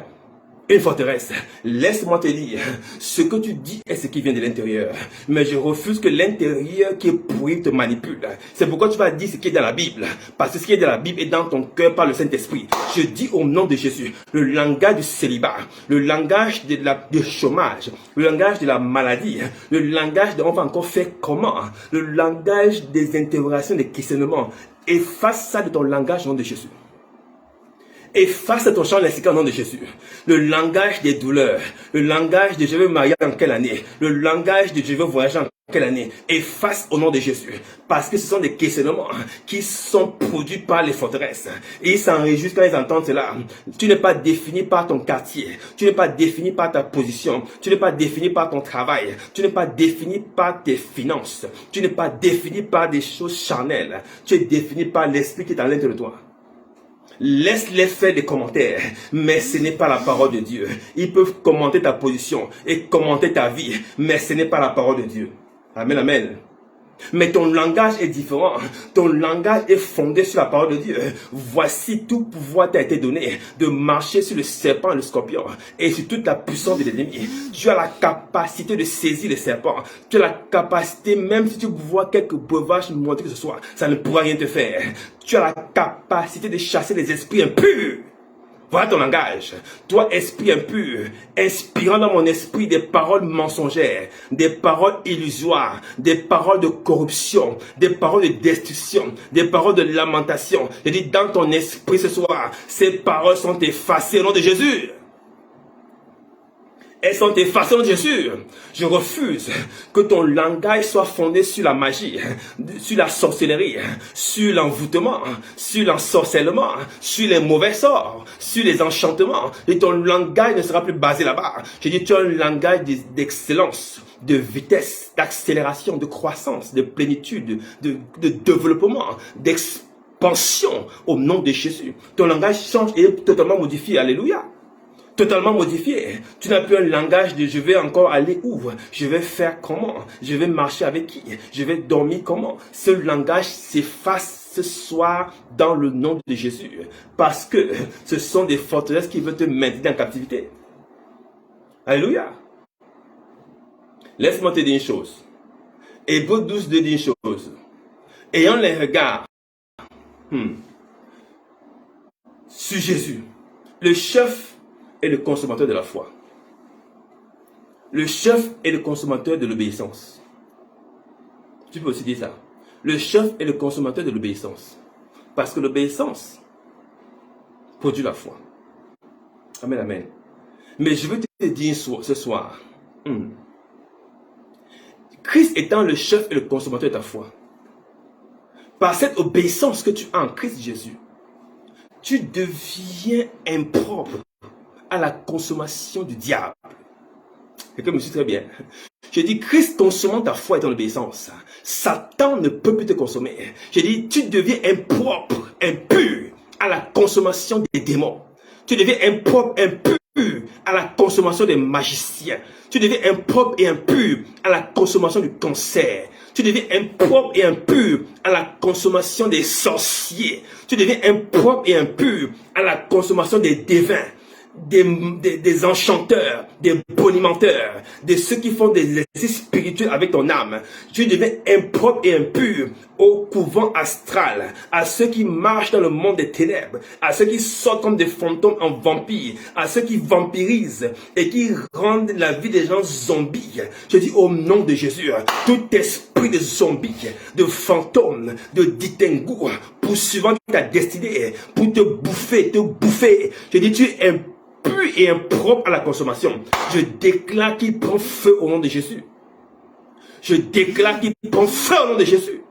S2: une forteresse. Laisse-moi te dire, ce que tu dis est ce qui vient de l'intérieur. Mais je refuse que l'intérieur qui est pourri te manipule. C'est pourquoi tu vas dire ce qui est dans la Bible. Parce que ce qui est dans la Bible est dans ton cœur par le Saint-Esprit. Je dis au nom de Jésus, le langage du célibat, le langage du chômage, le langage de la maladie, le langage de on va encore faire comment, le langage des interrogations, des questionnements. Efface ça de ton langage au nom de Jésus. Efface ton champ lexical au nom de Jésus. Le langage des douleurs, le langage de je veux me marier en quelle année, le langage de je veux voyager en quelle année, efface au nom de Jésus. Parce que ce sont des questionnements qui sont produits par les forteresses. Et ils s'en réjouissent quand ils entendent cela. Tu n'es pas défini par ton quartier, tu n'es pas défini par ta position, tu n'es pas défini par ton travail, tu n'es pas défini par tes finances, tu n'es pas défini par des choses charnelles, tu es défini par l'esprit qui est à l'intérieur de toi. Laisse-les faire des commentaires, mais ce n'est pas la parole de Dieu. Ils peuvent commenter ta position et commenter ta vie, mais ce n'est pas la parole de Dieu. Amen, amen. Mais ton langage est différent. Ton langage est fondé sur la parole de Dieu. Voici tout pouvoir t'a été donné de marcher sur le serpent et le scorpion et sur toute la puissance de l'ennemi. Tu as la capacité de saisir les serpents. Tu as la capacité, même si tu vois quelques breuvages montrer que ce soit, ça ne pourra rien te faire. Tu as la capacité de chasser les esprits impurs. Voilà ton langage. Toi, esprit impur, inspirant dans mon esprit des paroles mensongères, des paroles illusoires, des paroles de corruption, des paroles de destruction, des paroles de lamentation. Je dis dans ton esprit ce soir, ces paroles sont effacées au nom de Jésus. Elles sont effacées au nom de Jésus. Je refuse que ton langage soit fondé sur la magie, sur la sorcellerie, sur l'envoûtement, sur l'ensorcellement, sur les mauvais sorts, sur les enchantements. Et ton langage ne sera plus basé là-bas. Je dis, tu as un langage d'excellence, de vitesse, d'accélération, de croissance, de plénitude, de développement, d'expansion au nom de Jésus. Ton langage change et est totalement modifié. Alléluia. Totalement modifié. Tu n'as plus un langage de je vais encore aller où, je vais faire comment, je vais marcher avec qui, je vais dormir comment. Ce langage s'efface ce soir dans le nom de Jésus. Parce que ce sont des forteresses qui veulent te maintenir en captivité. Alléluia. Laisse-moi te dire une chose. Hébreux 12 dit une chose. Ayant les regards sur Jésus, le chef est le consommateur de la foi. Le chef est le consommateur de l'obéissance. Tu peux aussi dire ça. Le chef est le consommateur de l'obéissance. Parce que l'obéissance produit la foi. Amen, amen. Mais je veux te dire ce soir, Christ étant le chef et le consommateur de ta foi, par cette obéissance que tu as en Christ Jésus, tu deviens impropre à la consommation du diable. Quelqu'un me suit très bien. Je dis, Christ consommant ta foi et ton obéissance. Satan ne peut plus te consommer. Je dis, tu deviens impropre, impur à la consommation des démons. Tu deviens impropre, impur à la consommation des magiciens. Tu deviens impropre et impur à la consommation du cancer. Tu deviens impropre et impur à la consommation des sorciers. Tu deviens impropre et impur à la consommation des devins. Des enchanteurs, des bonimenteurs, de ceux qui font des exercices spirituels avec ton âme. Tu deviens impropre et impur au couvent astral, à ceux qui marchent dans le monde des ténèbres, à ceux qui sortent comme des fantômes en vampires, à ceux qui vampirisent et qui rendent la vie des gens zombies. Je dis au nom de Jésus, tout esprit de zombie, de fantôme, de Ditengu, poursuivant ta destinée, pour te bouffer, Je dis, tu es impur et impropre à la consommation. Je déclare qu'il prend feu au nom de Jésus. Je déclare qu'il prend feu au nom de Jésus.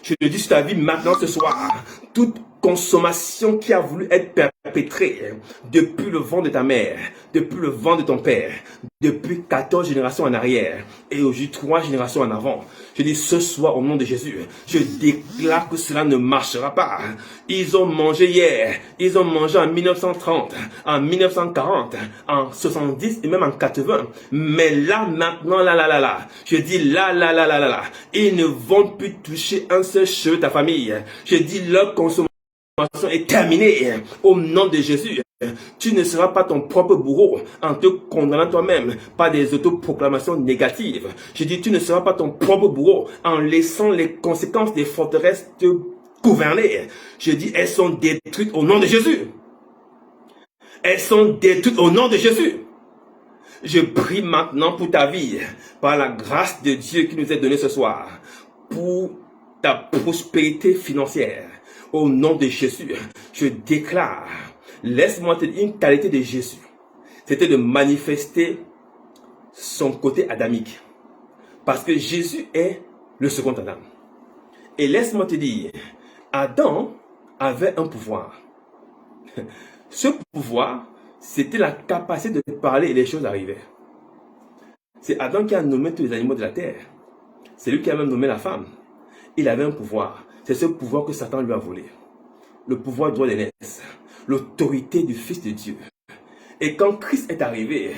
S2: Je te dis sur ta vie maintenant ce soir, toute consommation qui a voulu être perpétrée depuis le ventre de ta mère, depuis le ventre de ton père, depuis 14 générations en arrière et aujourd'hui 3 générations en avant. Je dis ce soir au nom de Jésus, je déclare que cela ne marchera pas. Ils ont mangé hier, ils ont mangé en 1930, en 1940, en 70 et même en 80. Mais là, maintenant, là, je dis là, ils ne vont plus toucher un seul cheveu de ta famille. Je dis leur consommation est terminée au nom de Jésus. Tu ne seras pas ton propre bourreau en te condamnant toi-même par des autoproclamations négatives. Je dis, tu ne seras pas ton propre bourreau en laissant les conséquences des forteresses te gouverner. Je dis, elles sont détruites au nom de Jésus. Elles sont détruites au nom de Jésus. Je prie maintenant pour ta vie, par la grâce de Dieu qui nous est donnée ce soir, pour ta prospérité financière. Au nom de Jésus, je déclare, laisse-moi te dire une qualité de Jésus. C'était de manifester son côté adamique. Parce que Jésus est le second Adam. Et laisse-moi te dire, Adam avait un pouvoir. Ce pouvoir, c'était la capacité de parler et les choses arrivaient. C'est Adam qui a nommé tous les animaux de la terre. C'est lui qui a même nommé la femme. Il avait un pouvoir. C'est ce pouvoir que Satan lui a volé. Le pouvoir du droit d'aînesse. L'autorité du Fils de Dieu. Et quand Christ est arrivé,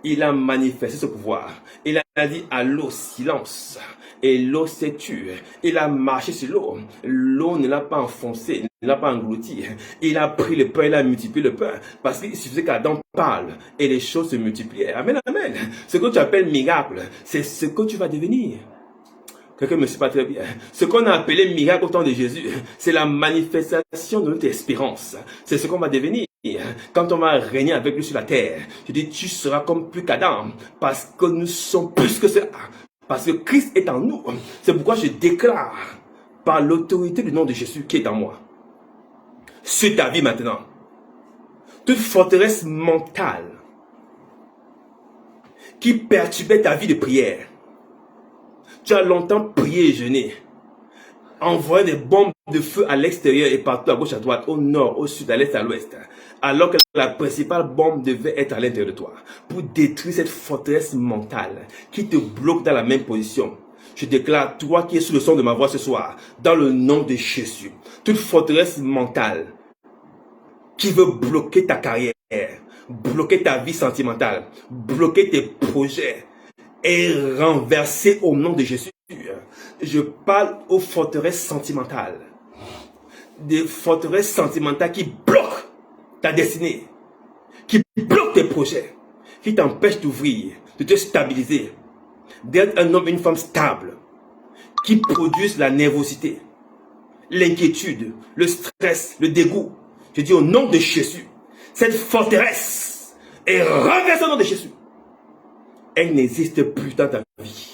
S2: il a manifesté ce pouvoir. Il a dit à l'eau, silence. Et l'eau s'est tue. Il a marché sur l'eau. L'eau ne l'a pas enfoncé, ne l'a pas englouti. Il a pris le pain, il a multiplié le pain. Parce qu'il suffisait qu'Adam parle et les choses se multipliaient. Amen, amen. Ce que tu appelles miracle, c'est ce que tu vas devenir. Quelqu'un ne me suit pas très bien. Ce qu'on a appelé miracle au temps de Jésus, c'est la manifestation de notre espérance. C'est ce qu'on va devenir. Quand on va régner avec lui sur la terre, je dis, tu seras comme plus qu'Adam, parce que nous sommes plus que cela. Parce que Christ est en nous. C'est pourquoi je déclare, par l'autorité du nom de Jésus qui est en moi, sur ta vie maintenant, toute forteresse mentale qui perturbait ta vie de prière. Tu as longtemps prié et jeûné, envoyé des bombes de feu à l'extérieur et partout, à gauche, à droite, au nord, au sud, à l'est, à l'ouest, alors que la principale bombe devait être à l'intérieur de toi, pour détruire cette forteresse mentale qui te bloque dans la même position. Je déclare, toi qui es sous le son de ma voix ce soir, dans le nom de Jésus, toute forteresse mentale qui veut bloquer ta carrière, bloquer ta vie sentimentale, bloquer tes projets, est renversée au nom de Jésus. Je parle aux forteresses sentimentales. Des forteresses sentimentales qui bloquent ta destinée, qui bloquent tes projets, qui t'empêchent d'ouvrir, de te stabiliser, d'être un homme, une femme stable, qui produisent la nervosité, l'inquiétude, le stress, le dégoût. Je dis au nom de Jésus, cette forteresse est renversée au nom de Jésus. Elle n'existe plus dans ta vie.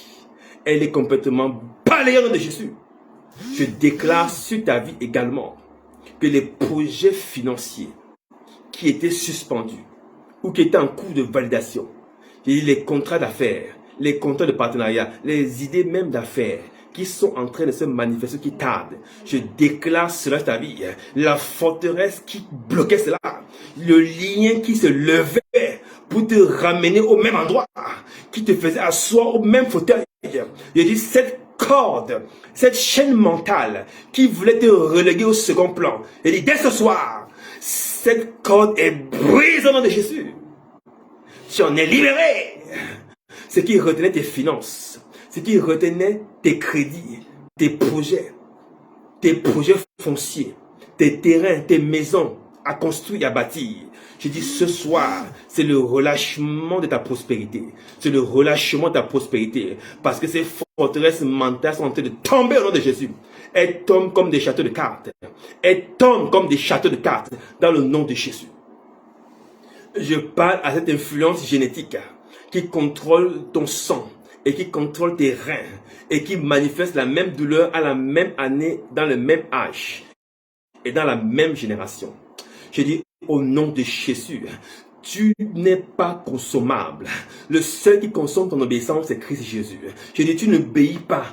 S2: Elle est complètement balayée au nom de Jésus. Je déclare sur ta vie également que les projets financiers qui étaient suspendus ou qui étaient en cours de validation, les contrats d'affaires, les contrats de partenariat, les idées même d'affaires qui sont en train de se manifester, qui tardent. Je déclare cela sur ta vie. La forteresse qui bloquait cela, le lien qui se levait pour te ramener au même endroit, qui te faisait asseoir au même fauteuil. Je dis, cette corde, cette chaîne mentale qui voulait te reléguer au second plan. Je dis, dès ce soir, cette corde est brisée au nom de Jésus. Tu en es libéré. Ce qui retenait tes finances, ce qui retenait tes crédits, tes projets fonciers, tes terrains, tes maisons à construire et à bâtir. Je dis ce soir, c'est le relâchement de ta prospérité. C'est le relâchement de ta prospérité. Parce que ces forteresses mentales sont en train de tomber au nom de Jésus. Elles tombent comme des châteaux de cartes. Elles tombent comme des châteaux de cartes dans le nom de Jésus. Je parle à cette influence génétique qui contrôle ton sang et qui contrôle tes reins et qui manifeste la même douleur à la même année, dans le même âge et dans la même génération. Je dis au nom de Jésus, tu n'es pas consommable. Le seul qui consomme ton obéissance, c'est Christ Jésus. Je dis, tu n'obéis pas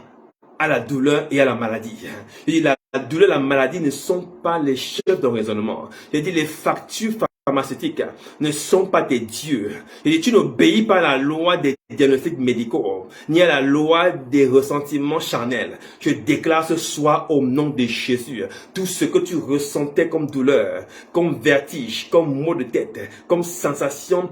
S2: à la douleur et à la maladie. Je dis, la douleur et la maladie ne sont pas les chefs de raisonnement. Je dis, les factures pharmaceutiques ne sont pas tes dieux. Je dis, tu n'obéis pas à la loi des diagnostics médicaux, ni à la loi des ressentiments charnels. Je déclare ce soir au nom de Jésus, tout ce que tu ressentais comme douleur, comme vertige, comme maux de tête, comme sensation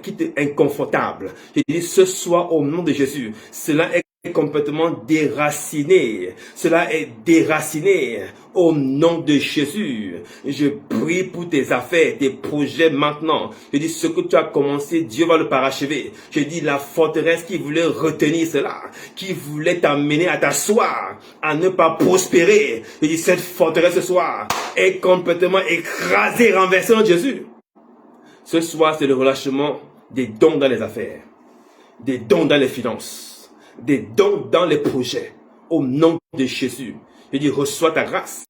S2: qui est inconfortable. Je dis ce soir au nom de Jésus, cela est complètement déraciné. Cela est déraciné au nom de Jésus. Je prie pour tes affaires, tes projets maintenant. Je dis ce que tu as commencé, Dieu va le parachever. Je dis la forteresse qui voulait retenir cela, qui voulait t'amener à t'asseoir, à ne pas prospérer. Je dis cette forteresse ce soir est complètement écrasée, renversée en Jésus. Ce soir, c'est le relâchement des dons dans les affaires, des dons dans les finances, des dons dans les projets, au nom de Jésus. Je dis, reçois ta grâce,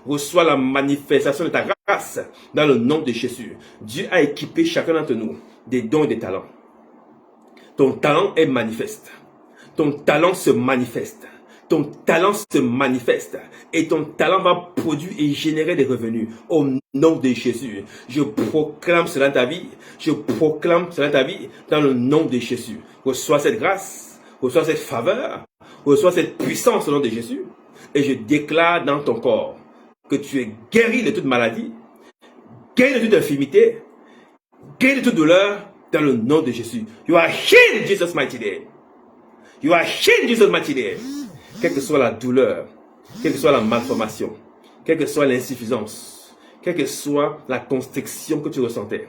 S2: reçois la manifestation de ta grâce dans le nom de Jésus. Dieu a équipé chacun d'entre nous des dons et des talents. Ton talent est manifeste. Ton talent se manifeste. Ton talent se manifeste et ton talent va produire et générer des revenus au nom de Jésus. Je proclame cela dans ta vie. Je proclame cela dans ta vie dans le nom de Jésus. Reçois cette grâce, reçois cette faveur, reçois cette puissance au nom de Jésus. Et je déclare dans ton corps que tu es guéri de toute maladie, guéri de toute infirmité, guéris de toute douleur dans le nom de Jésus. You are healed in Jesus' mighty name. You are healed in Jesus' mighty name. Quelle que soit la douleur, quelle que soit la malformation, quelle que soit l'insuffisance, quelle que soit la constriction que tu ressentais,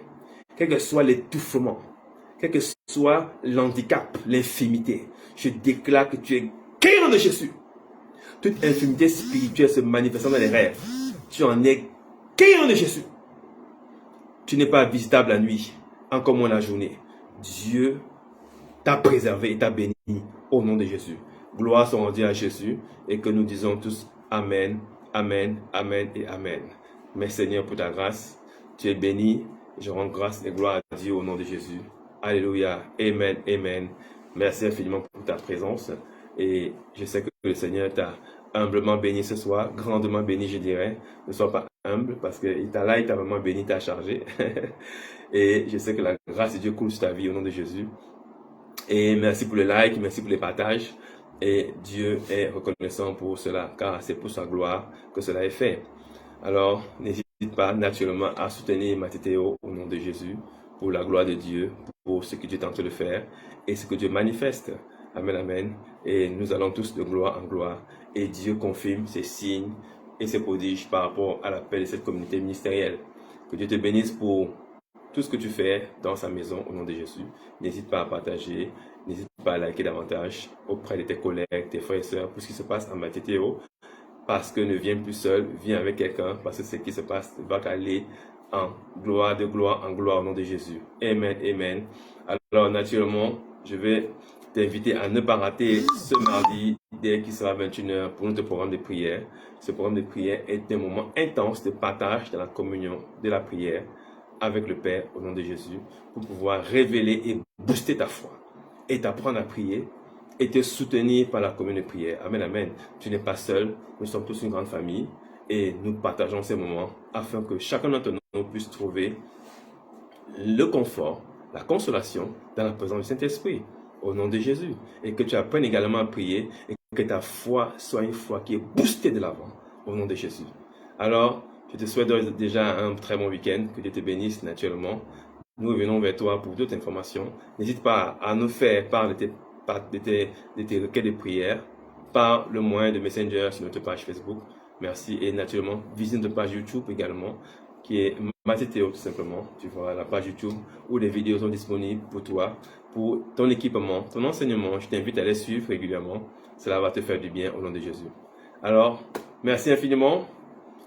S2: quel que soit l'étouffement, quel que soit l'handicap, l'infirmité, je déclare que tu es guéri au nom de Jésus. Toute infirmité spirituelle se manifestant dans les rêves, tu en es guéri au nom de Jésus. Tu n'es pas visitable la nuit, encore moins la journée. Dieu t'a préservé et t'a béni au nom de Jésus. Gloire soit rendue à Jésus et que nous disons tous Amen, Amen, Amen et Amen. Merci Seigneur pour ta grâce. Tu es béni. Je rends grâce et gloire à Dieu au nom de Jésus. Alléluia. Amen, Amen. Merci infiniment pour ta présence. Et je sais que le Seigneur t'a humblement béni ce soir, grandement béni, je dirais. Ne sois pas humble parce qu'il t'a là, il t'a vraiment béni, t'a chargé. Et je sais que la grâce de Dieu coule sur ta vie au nom de Jésus. Et merci pour le like, merci pour les partages. Et Dieu est reconnaissant pour cela, car c'est pour sa gloire que cela est fait. Alors, n'hésite pas naturellement à soutenir Mathéo au nom de Jésus, pour la gloire de Dieu, pour ce que Dieu est en train de faire et ce que Dieu manifeste. Amen, amen. Et nous allons tous de gloire en gloire. Et Dieu confirme ses signes et ses prodiges par rapport à l'appel de cette communauté ministérielle. Que Dieu te bénisse pour tout ce que tu fais dans sa maison au nom de Jésus. N'hésite pas à partager, n'hésite pas à liker davantage auprès de tes collègues, tes frères et sœurs, pour ce qui se passe en Mathéo. Parce que ne viens plus seul, viens avec quelqu'un, parce que ce qui se passe va aller en gloire de gloire en gloire au nom de Jésus. Amen, amen. Alors naturellement, je vais t'inviter à ne pas rater ce mardi dès qu'il sera 21h pour notre programme de prière. Ce programme de prière est un moment intense de partage dans la communion de la prière avec le Père au nom de Jésus pour pouvoir révéler et booster ta foi et t'apprendre à prier et te soutenir par la commune de prière. Amen, amen. Tu n'es pas seul, nous sommes tous une grande famille et nous partageons ces moments afin que chacun d'entre nous puisse trouver le confort, la consolation dans la présence du Saint-Esprit au nom de Jésus et que tu apprennes également à prier et que ta foi soit une foi qui est boostée de l'avant au nom de Jésus. Alors, je te souhaite déjà un très bon week-end, que Dieu te bénisse naturellement. Nous revenons vers toi pour d'autres informations. N'hésite pas à nous faire part de tes requêtes de prière par le moyen de Messenger sur notre page Facebook. Merci. Et naturellement, visite notre page YouTube également, qui est Mathéo tout simplement. Tu vois la page YouTube où les vidéos sont disponibles pour toi, pour ton équipement, ton enseignement. Je t'invite à les suivre régulièrement. Cela va te faire du bien au nom de Jésus. Alors, merci infiniment.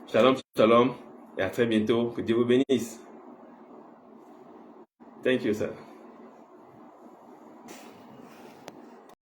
S2: Shalom, shalom. Et à très bientôt. Que Dieu vous bénisse. Thank you, sir.